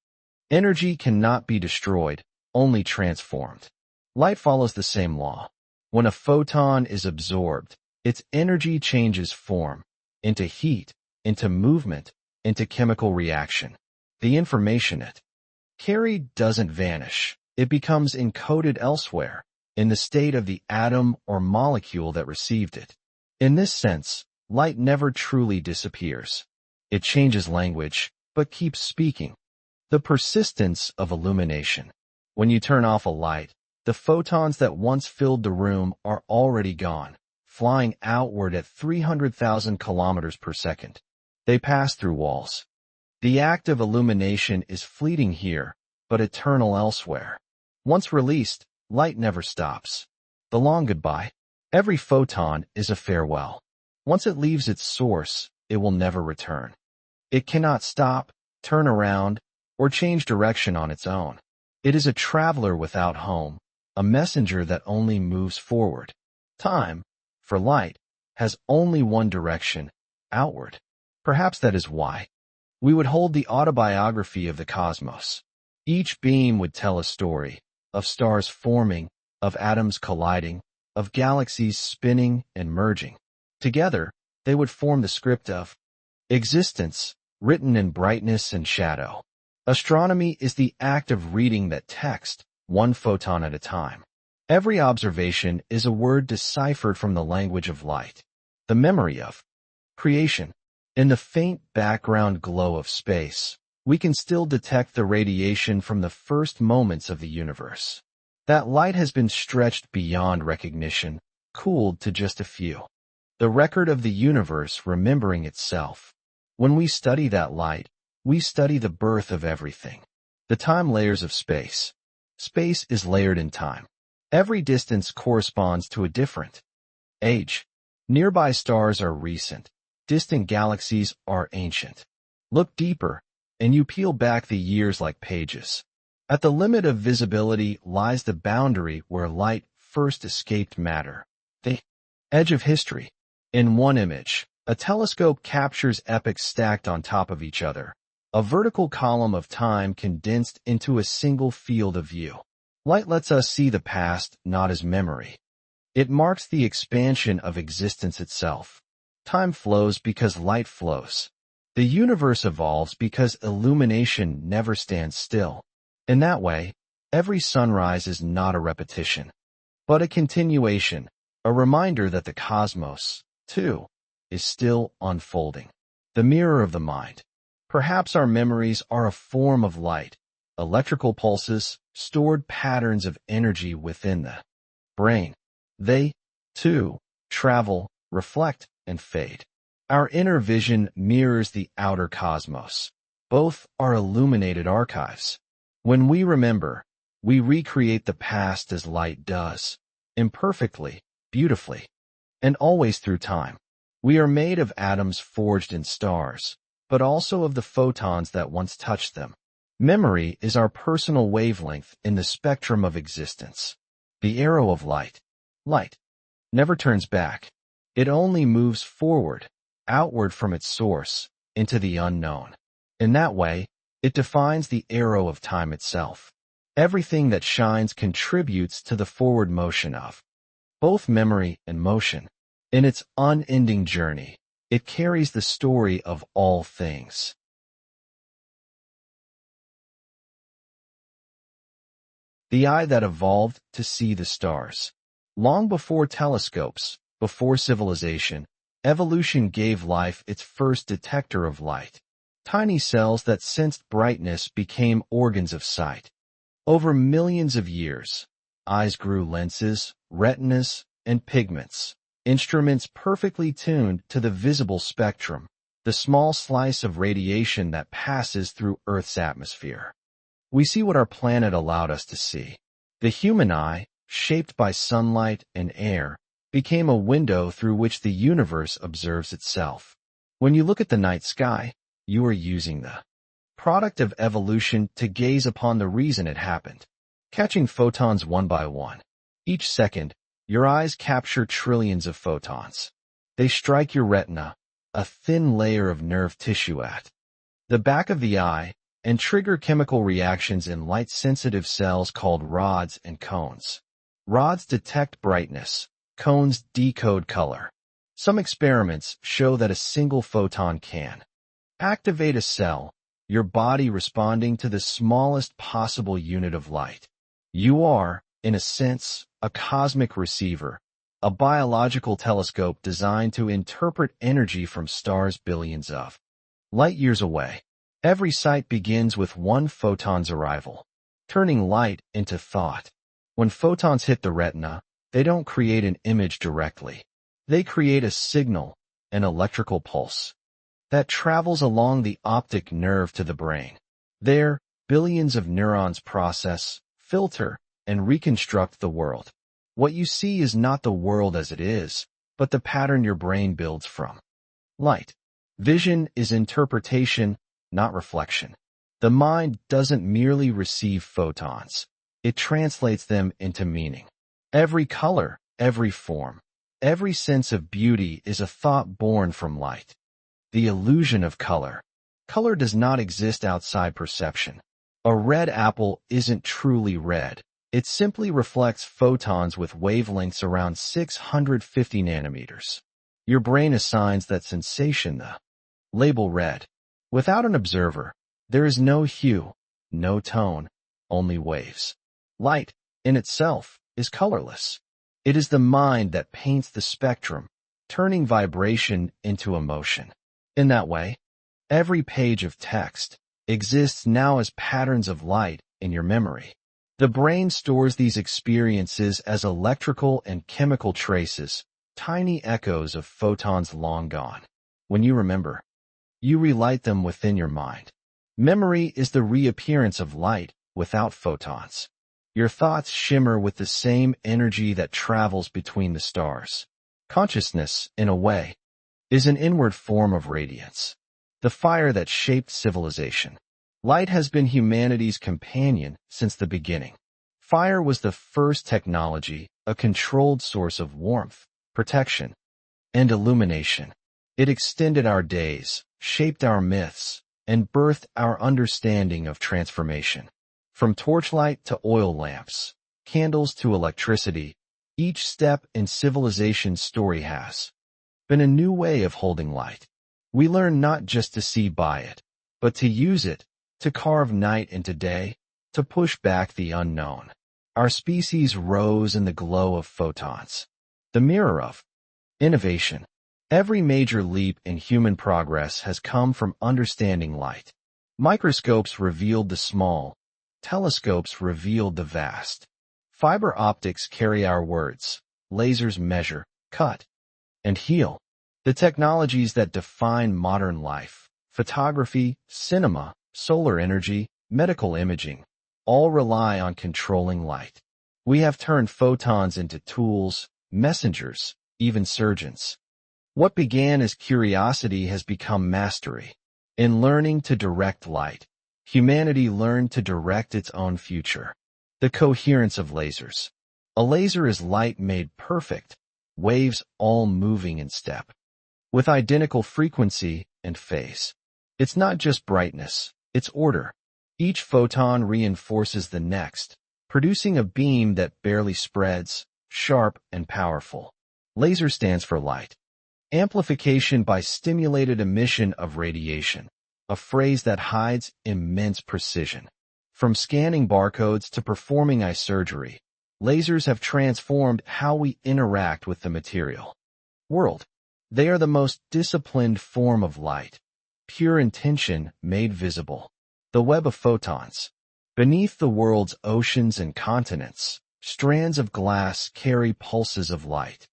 energy cannot be destroyed, only transformed. Light follows the same law. When a photon is absorbed, its energy changes form, into heat, into movement, into chemical reaction. The information it carried doesn't vanish. It becomes encoded elsewhere, in the state of the atom or molecule that received it. In this sense, light never truly disappears. It changes language, but keeps speaking. The persistence of illumination. When you turn off a light, the photons that once filled the room are already gone, flying outward at 300,000 kilometers per second. They pass through walls. The act of illumination is fleeting here, but eternal elsewhere. Once released, light never stops. The long goodbye. Every photon is a farewell. Once it leaves its source, it will never return. It cannot stop, turn around, or change direction on its own. It is a traveler without home, a messenger that only moves forward. Time, for light, has only one direction, outward. Perhaps that is why we would hold the autobiography of the cosmos. Each beam would tell a story, of stars forming, of atoms colliding, of galaxies spinning and merging. Together, they would form the script of existence, written in brightness and shadow. Astronomy is the act of reading that text, one photon at a time. Every observation is a word deciphered from the language of light, the memory of creation. In the faint background glow of space, we can still detect the radiation from the first moments of the universe. That light has been stretched beyond recognition, cooled to just a few. The record of the universe remembering itself. When we study that light, we study the birth of everything. The time layers of space. Space is layered in time. Every distance corresponds to a different age. Nearby stars are recent. Distant galaxies are ancient. Look deeper, and you peel back the years like pages. At the limit of visibility lies the boundary where light first escaped matter, the edge of history. In one image, a telescope captures epochs stacked on top of each other, a vertical column of time condensed into a single field of view. Light lets us see the past not as memory. It marks the expansion of existence itself. Time flows because light flows. The universe evolves because illumination never stands still. In that way, every sunrise is not a repetition, but a continuation, a reminder that the cosmos, too, is still unfolding. The mirror of the mind. Perhaps our memories are a form of light, electrical pulses, stored patterns of energy within the brain. They, too, travel, reflect, and fade. Our inner vision mirrors the outer cosmos. Both are illuminated archives. When we remember, we recreate the past as light does, imperfectly, beautifully, and always through time. We are made of atoms forged in stars, but also of the photons that once touched them. Memory is our personal wavelength in the spectrum of existence. The arrow of light. Light never turns back. It only moves forward, outward from its source, into the unknown. In that way, it defines the arrow of time itself. Everything that shines contributes to the forward motion of both memory and motion. In its unending journey, it carries the story of all things. The eye that evolved to see the stars. Long before telescopes, before civilization, evolution gave life its first detector of light. Tiny cells that sensed brightness became organs of sight. Over millions of years, eyes grew lenses, retinas, and pigments, instruments perfectly tuned to the visible spectrum, the small slice of radiation that passes through Earth's atmosphere. We see what our planet allowed us to see. The human eye, shaped by sunlight and air, became a window through which the universe observes itself. When you look at the night sky, you are using the product of evolution to gaze upon the reason it happened, catching photons one by one. Each second, your eyes capture trillions of photons. They strike your retina, a thin layer of nerve tissue at the back of the eye, and trigger chemical reactions in light-sensitive cells called rods and cones. Rods detect brightness, cones decode color. Some experiments show that a single photon can activate a cell, your body responding to the smallest possible unit of light. You are, in a sense, a cosmic receiver, a biological telescope designed to interpret energy from stars billions of light years away. Every sight begins with one photon's arrival, turning light into thought. When photons hit the retina, they don't create an image directly. They create a signal, an electrical pulse, that travels along the optic nerve to the brain. There, billions of neurons process, filter, and reconstruct the world. What you see is not the world as it is, but the pattern your brain builds from light. Vision is interpretation, not reflection. The mind doesn't merely receive photons. It translates them into meaning. Every color, every form, every sense of beauty is a thought born from light. The illusion of color. Color does not exist outside perception. A red apple isn't truly red. It simply reflects photons with wavelengths around 650 nanometers. Your brain assigns that sensation the label red. Without an observer, there is no hue, no tone, only waves. Light, in itself, is colorless. It is the mind that paints the spectrum, turning vibration into emotion. In that way, every page of text exists now as patterns of light in your memory. The brain stores these experiences as electrical and chemical traces, tiny echoes of photons long gone. When you remember, you relight them within your mind. Memory is the reappearance of light without photons. Your thoughts shimmer with the same energy that travels between the stars. Consciousness, in a way, is an inward form of radiance. the fire that shaped civilization. Light has been humanity's companion since the beginning. Fire was the first technology, a controlled source of warmth, protection, and illumination. It extended our days, shaped our myths, and birthed our understanding of transformation. From torchlight to oil lamps, candles to electricity, each step in civilization's story has been a new way of holding light. We learn not just to see by it, but to use it, to carve night into day, to push back the unknown. Our species rose in the glow of photons, the mirror of innovation. Every major leap in human progress has come from understanding light. Microscopes revealed the small, telescopes revealed the vast. Fiber optics carry our words, lasers measure, cut, and heal. The technologies that define modern life, photography, cinema, solar energy, medical imaging, all rely on controlling light. We have turned photons into tools, messengers, even surgeons. What began as curiosity has become mastery. In learning to direct light, humanity learned to direct its own future. The coherence of lasers. A laser is light made perfect, waves all moving in step, with identical frequency and phase. It's not just brightness, it's order. Each photon reinforces the next, producing a beam that barely spreads, sharp and powerful. Laser stands for light. Amplification by stimulated emission of radiation, a phrase that hides immense precision. From scanning barcodes to performing eye surgery, lasers have transformed how we interact with the material world. They are the most disciplined form of light, pure intention made visible. The web of photons. Beneath the world's oceans and continents, strands of glass carry pulses of light.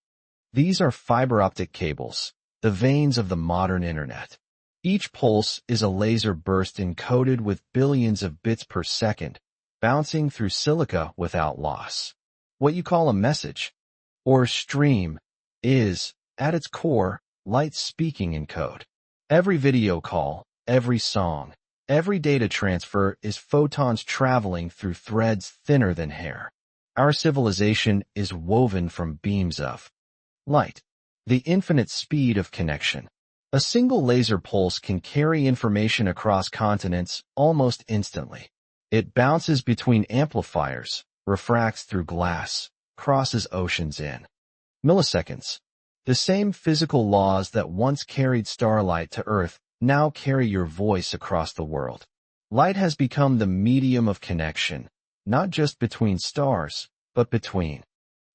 These are fiber optic cables, the veins of the modern internet. Each pulse is a laser burst encoded with billions of bits per second, bouncing through silica without loss. What you call a message, or stream, is, at its core, light speaking in code. Every video call, every song, every data transfer is photons traveling through threads thinner than hair. Our civilization is woven from beams of light, the infinite speed of connection. A single laser pulse can carry information across continents almost instantly. It bounces between amplifiers, refracts through glass, crosses oceans in milliseconds. The same physical laws that once carried starlight to Earth now carry your voice across the world. Light has become the medium of connection, not just between stars, but between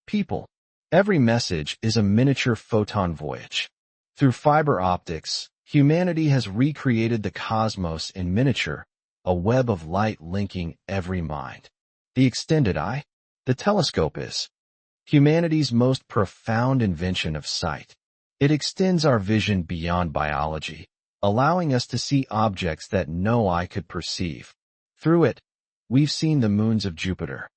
people. Every message is a miniature photon voyage. Through fiber optics, humanity has recreated the cosmos in miniature, a web of light linking every mind. The extended eye, the telescope is humanity's most profound invention of sight. It extends our vision beyond biology, allowing us to see objects that no eye could perceive. Through it, we've seen the moons of Jupiter,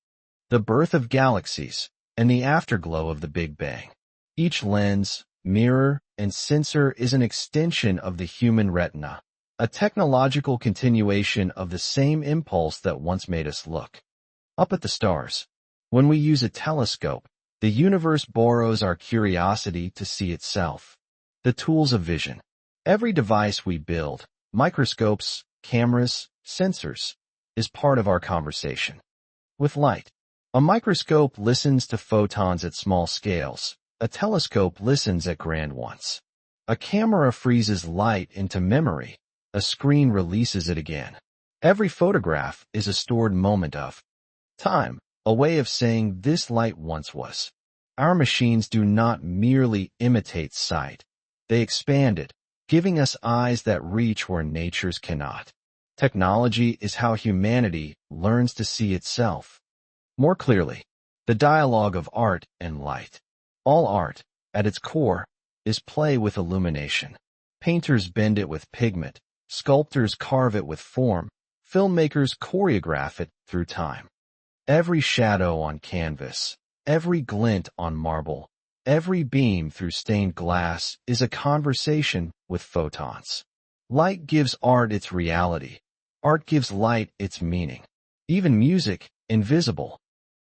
the birth of galaxies, and the afterglow of the Big Bang. Each lens, mirror, and sensor is an extension of the human retina, a technological continuation of the same impulse that once made us look up at the stars. When we use a telescope, the universe borrows our curiosity to see itself. The tools of vision. Every device we build, microscopes, cameras, sensors, is part of our conversation with light. A microscope listens to photons at small scales. A telescope listens at grand ones. A camera freezes light into memory. A screen releases it again. Every photograph is a stored moment of time, a way of saying this light once was. Our machines do not merely imitate sight. They expand it, giving us eyes that reach where nature's cannot. Technology is how humanity learns to see itself more clearly. The dialogue of art and light. All art, at its core, is play with illumination. Painters bend it with pigment, sculptors carve it with form, filmmakers choreograph it through time. Every shadow on canvas, every glint on marble, every beam through stained glass is a conversation with photons. Light gives art its reality. Art gives light its meaning. Even music, invisible.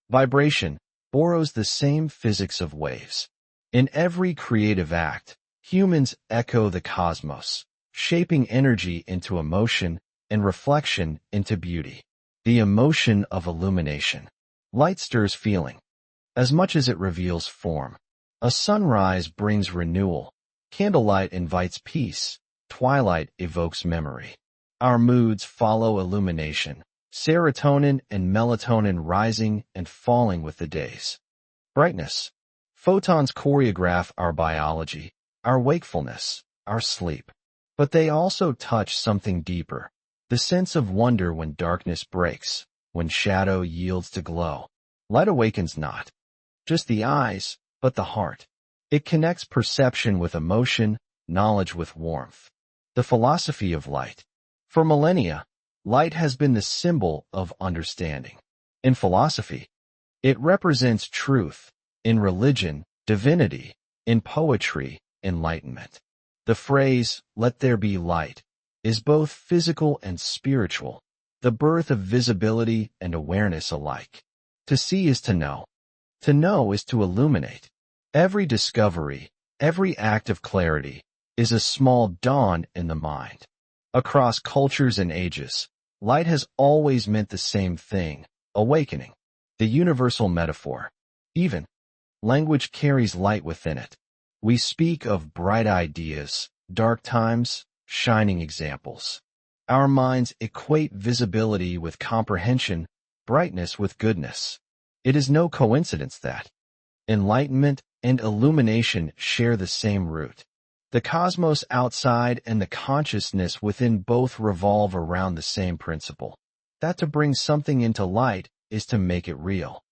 Vibration, borrows the same physics of waves. In every creative act, humans echo the cosmos, shaping energy into emotion and reflection into beauty. The emotion of illumination. Light stirs feeling, as much as it reveals form. A sunrise brings renewal. Candlelight invites peace. Twilight evokes memory. Our moods follow illumination. Serotonin and melatonin rising and falling with the days. Brightness. Photons choreograph our biology, our wakefulness, our sleep. But they also touch something deeper. The sense of wonder when darkness breaks, when shadow yields to glow. Light awakens not just the eyes, but the heart. It connects perception with emotion, knowledge with warmth. The philosophy of light. For millennia, light has been the symbol of understanding. In philosophy, it represents truth. In religion, divinity. In poetry, enlightenment. The phrase, "let there be light," is both physical and spiritual, the birth of visibility and awareness alike. To see is to know. To know is to illuminate. Every discovery, every act of clarity, is a small dawn in the mind. Across cultures and ages, light has always meant the same thing, awakening. The universal metaphor. Even language carries light within it. We speak of bright ideas, dark times, shining examples. Our minds equate visibility with comprehension, brightness with goodness. It is no coincidence that enlightenment and illumination share the same root. The cosmos outside and the consciousness within both revolve around the same principle. That to bring something into light is to make it real.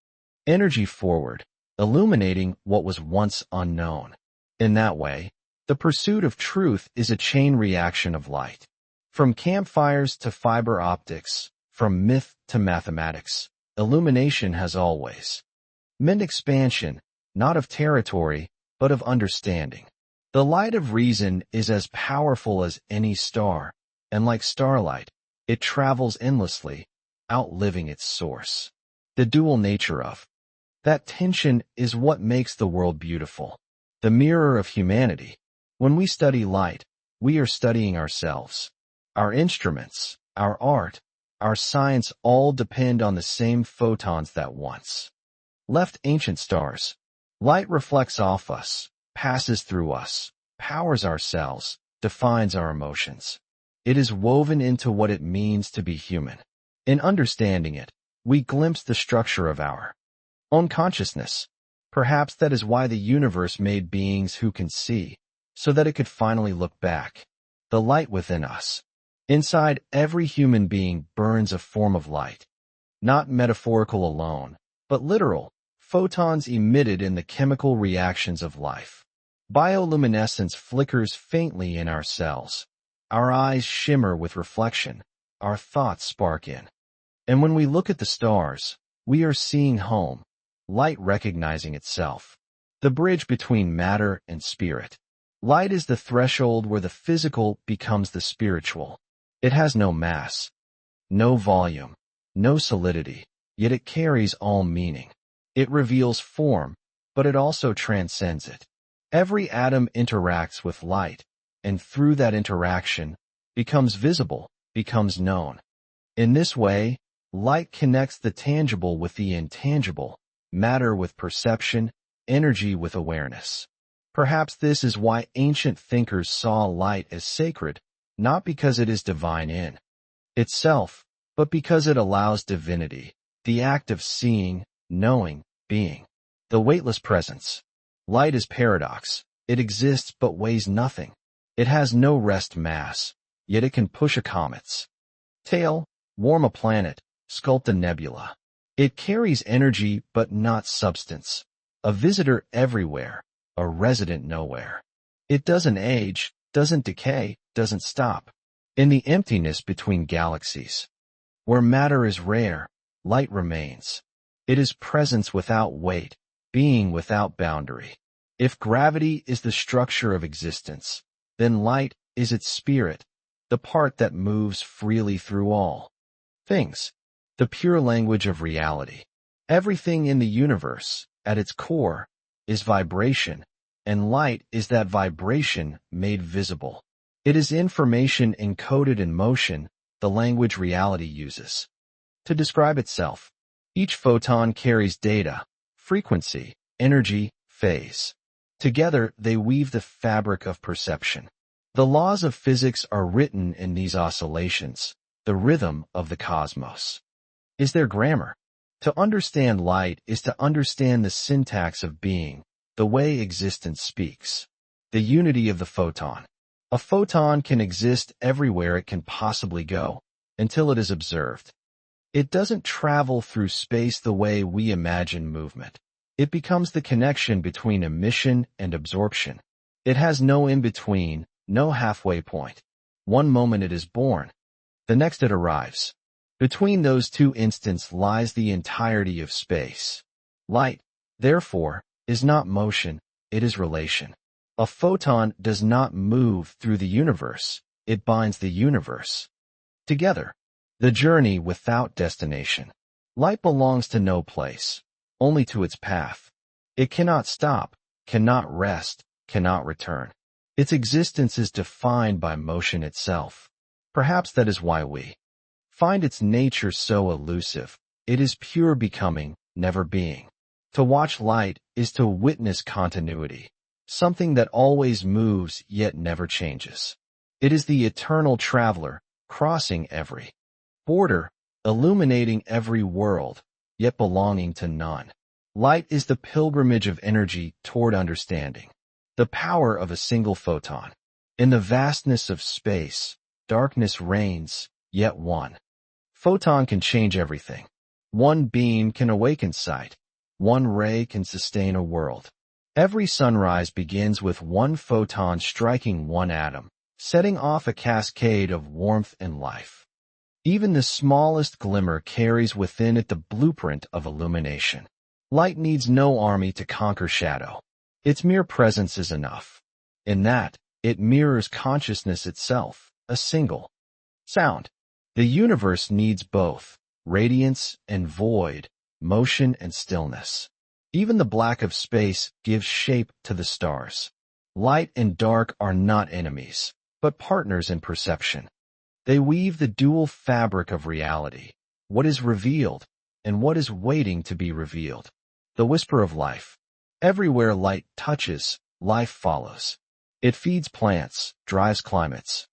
Energy forward, illuminating what was once unknown. In that way, the pursuit of truth is a chain reaction of light. From campfires to fiber optics, from myth to mathematics, illumination has always meant expansion, not of territory, but of understanding. The light of reason is as powerful as any star, and like starlight, it travels endlessly, outliving its source. The dual nature of that tension is what makes the world beautiful. The mirror of humanity. When we study light, we are studying ourselves. Our instruments, our art, our science all depend on the same photons that once left ancient stars. Light reflects off us, passes through us, powers our cells, defines our emotions. It is woven into what it means to be human. In understanding it, we glimpse the structure of our own consciousness. Perhaps that is why the universe made beings who can see, so that it could finally look back. The light within us. Inside every human being burns a form of light. Not metaphorical alone, but literal. Photons emitted in the chemical reactions of life. Bioluminescence flickers faintly in our cells. Our eyes shimmer with reflection. Our thoughts spark in. And when we look at the stars, we are seeing home. Light recognizing itself. The bridge between matter and spirit. Light is the threshold where the physical becomes the spiritual. It has no mass, no volume, no solidity, yet it carries all meaning. It reveals form, but it also transcends it. Every atom interacts with light, and through that interaction, becomes visible, becomes known. In this way, light connects the tangible with the intangible, matter with perception, energy with awareness. Perhaps this is why ancient thinkers saw light as sacred, not because it is divine in itself, but because it allows divinity, the act of seeing, knowing, being. The weightless presence. Light is paradox. It exists but weighs nothing. It has no rest mass, yet it can push a comet's tail, warm a planet, sculpt a nebula. It carries energy but not substance. A visitor everywhere, a resident nowhere. It doesn't age, doesn't decay, doesn't stop. In the emptiness between galaxies, where matter is rare, light remains. It is presence without weight, being without boundary. If gravity is the structure of existence, then light is its spirit. the part that moves freely through all things, the pure language of reality. Everything in the universe, at its core, is vibration, and light is that vibration made visible. It is information encoded in motion, the language reality uses to describe itself. Each photon carries data, frequency, energy, phase. Together, they weave the fabric of perception. The laws of physics are written in these oscillations, the rhythm of the cosmos. Is there grammar? To understand light is to understand the syntax of being, the way existence speaks. The unity of the photon. A photon can exist everywhere it can possibly go, until it is observed. It doesn't travel through space the way we imagine movement. It becomes the connection between emission and absorption. It has no in-between, no halfway point. One moment it is born, the next it arrives. Between those two instants lies the entirety of space. Light, therefore, is not motion, it is relation. A photon does not move through the universe, it binds the universe together. The journey without destination. Light belongs to no place, only to its path. It cannot stop, cannot rest, cannot return. Its existence is defined by motion itself. Perhaps that is why we find its nature so elusive. It is pure becoming, never being. To watch light is to witness continuity, something that always moves yet never changes. It is the eternal traveler, crossing every border, illuminating every world, yet belonging to none. Light is the pilgrimage of energy toward understanding. The power of a single photon. In the vastness of space, darkness reigns, yet one photon can change everything. One beam can awaken sight. One ray can sustain a world. Every sunrise begins with one photon striking one atom, setting off a cascade of warmth and life. Even the smallest glimmer carries within it the blueprint of illumination. Light needs no army to conquer shadow. Its mere presence is enough. In that, it mirrors consciousness itself, a single sound. The universe needs both, radiance and void, motion and stillness. Even the black of space gives shape to the stars. Light and dark are not enemies, but partners in perception. They weave the dual fabric of reality, what is revealed and what is waiting to be revealed. The whisper of life. Everywhere light touches, life follows. It feeds plants, drives climates.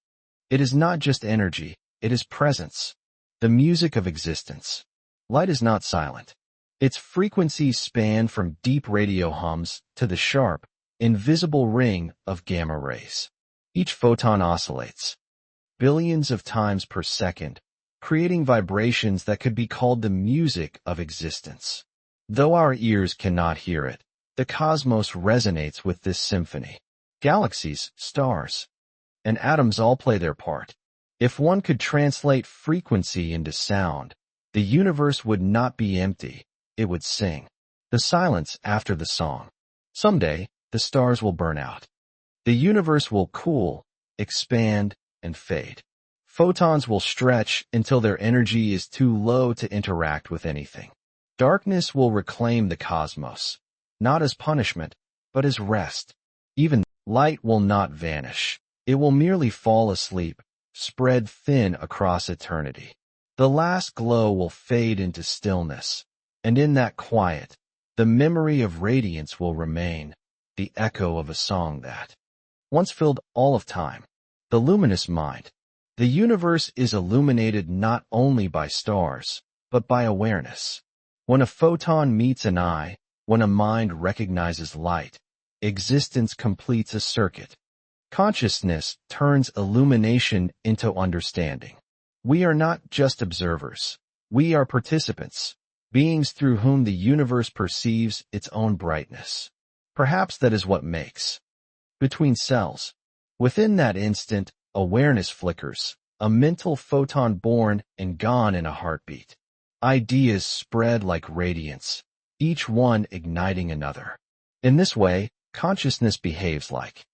It is not just energy, it is presence, the music of existence. Light is not silent. Its frequencies span from deep radio hums to the sharp, invisible ring of gamma rays. Each photon oscillates billions of times per second, creating vibrations that could be called the music of existence. Though our ears cannot hear it, the cosmos resonates with this symphony. Galaxies, stars, and atoms all play their part. If one could translate frequency into sound, the universe would not be empty, it would sing. The silence after the song. Someday, the stars will burn out. The universe will cool, expand, and fade. Photons will stretch until their energy is too low to interact with anything. Darkness will reclaim the cosmos, not as punishment, but as rest. Even light will not vanish. It will merely fall asleep, spread thin across eternity. The last glow will fade into stillness, and in that quiet, the memory of radiance will remain, the echo of a song that once filled all of time. The luminous mind. The universe is illuminated not only by stars, but by awareness. When a photon meets an eye, when a mind recognizes light, existence completes a circuit. Consciousness turns illumination into understanding. We are not just observers. We are participants, beings through whom the universe perceives its own brightness. Perhaps that is what makes. Between cells. Within that instant, awareness flickers, a mental photon born and gone in a heartbeat. Ideas spread like radiance, each one igniting another. In this way, consciousness behaves like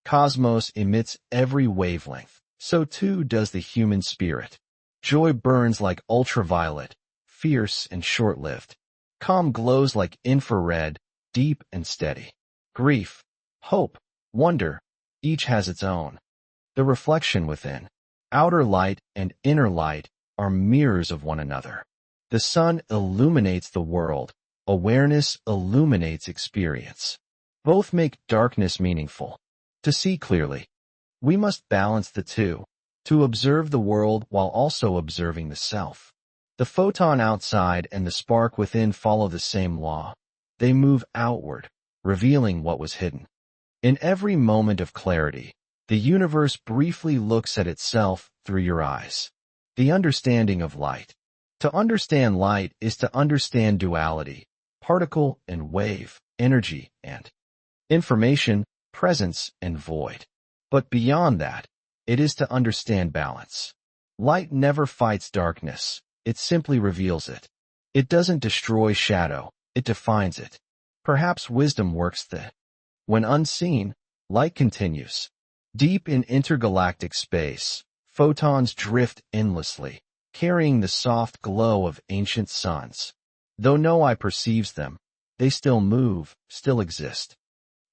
cosmos emits every wavelength, So too does the human spirit. Joy burns like ultraviolet, fierce and short-lived. Calm glows like infrared, deep and steady. Grief, hope, wonder, each has its own. The reflection within, outer light and inner light, are mirrors of one another. The sun illuminates the world. Awareness illuminates experience. Both make darkness meaningful. To see clearly, we must balance the two, to observe the world while also observing the self. The photon outside and the spark within follow the same law. They move outward, revealing what was hidden. In every moment of clarity, the universe briefly looks at itself through your eyes. The understanding of light. To understand light is to understand duality, particle and wave, energy and information, presence and void. But beyond that, it is to understand balance. Light never fights darkness, it simply reveals it. It doesn't destroy shadow, it defines it. Perhaps wisdom works when unseen, light continues. Deep in intergalactic space, photons drift endlessly, carrying the soft glow of ancient suns. Though no eye perceives them, they still move, still exist.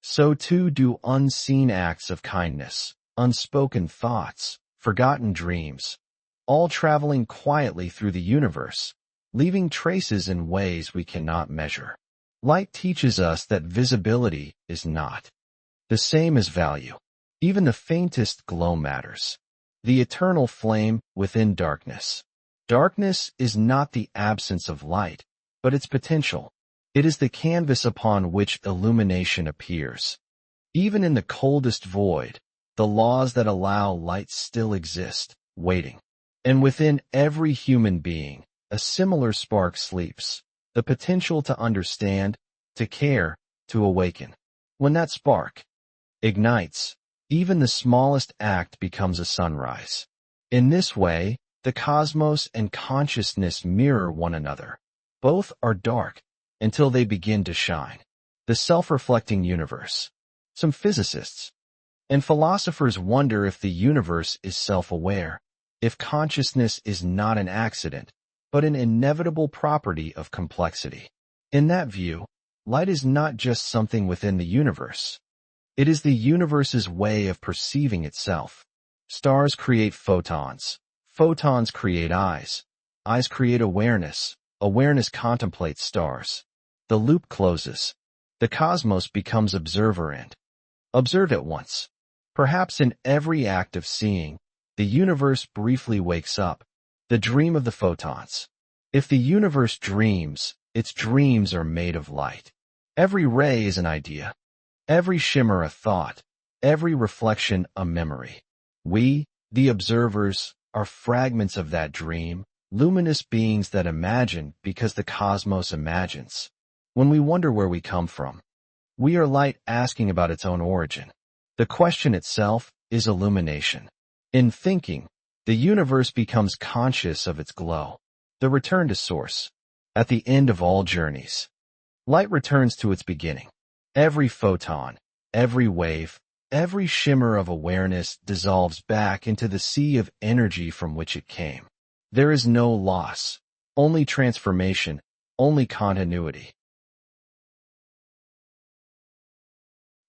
So too do unseen acts of kindness, unspoken thoughts, forgotten dreams, all traveling quietly through the universe, leaving traces in ways we cannot measure. Light teaches us that visibility is not the same as value. Even the faintest glow matters. The eternal flame within darkness. Darkness is not the absence of light, but its potential. It is the canvas upon which illumination appears. Even in the coldest void, the laws that allow light still exist, waiting. And within every human being, a similar spark sleeps, the potential to understand, to care, to awaken. When that spark ignites, even the smallest act becomes a sunrise. In this way, the cosmos and consciousness mirror one another. Both are dark until they begin to shine. The self-reflecting universe. Some physicists and philosophers wonder if the universe is self-aware, if consciousness is not an accident, but an inevitable property of complexity. In that view, light is not just something within the universe. It is the universe's way of perceiving itself. Stars create photons. Photons create eyes. Eyes create awareness. Awareness contemplates stars. The loop closes. The cosmos becomes observer and observed at once. Perhaps in every act of seeing, the universe briefly wakes up. The dream of the photons. If the universe dreams, its dreams are made of light. Every ray is an idea. Every shimmer a thought. Every reflection a memory. We, the observers, are fragments of that dream, luminous beings that imagine because the cosmos imagines. When we wonder where we come from, we are light asking about its own origin. The question itself is illumination. In thinking, the universe becomes conscious of its glow. The return to source. At the end of all journeys, light returns to its beginning. Every photon, every wave, every shimmer of awareness dissolves back into the sea of energy from which it came. There is no loss, only transformation, only continuity.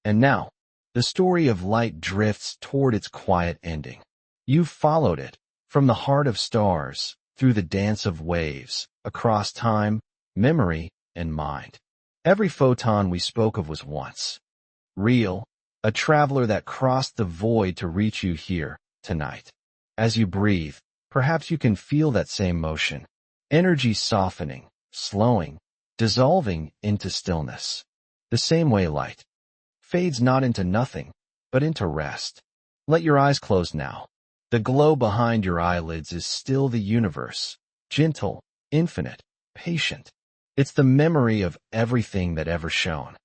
And now, the story of light drifts toward its quiet ending. You've followed it, from the heart of stars, through the dance of waves, across time, memory, and mind. Every photon we spoke of was once real, a traveler that crossed the void to reach you here, tonight. As you breathe, perhaps you can feel that same motion. Energy softening, slowing, dissolving into stillness. The same way light fades not into nothing, but into rest. Let your eyes close now. The glow behind your eyelids is still the universe, gentle, infinite, patient. It's the memory of everything that ever shone.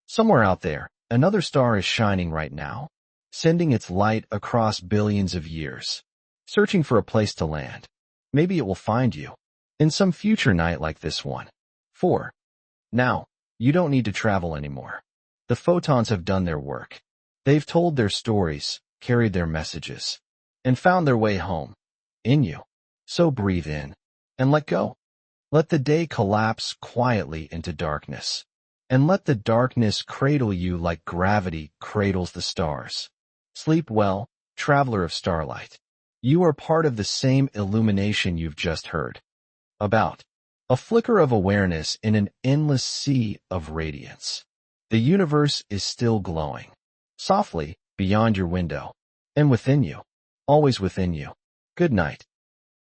Somewhere out there, another star is shining right now, sending its light across billions of years, searching for a place to land. Maybe it will find you in some future night like this one. 4. Now, you don't need to travel anymore. The photons have done their work. They've told their stories, carried their messages. and found their way home, in you. So breathe in and let go. Let the day collapse quietly into darkness, and let the darkness cradle you like gravity cradles the stars. Sleep well, traveler of starlight. You are part of the same illumination you've just heard about. A flicker of awareness in an endless sea of radiance. The universe is still glowing, softly beyond your window, and within you, always within you. Good night.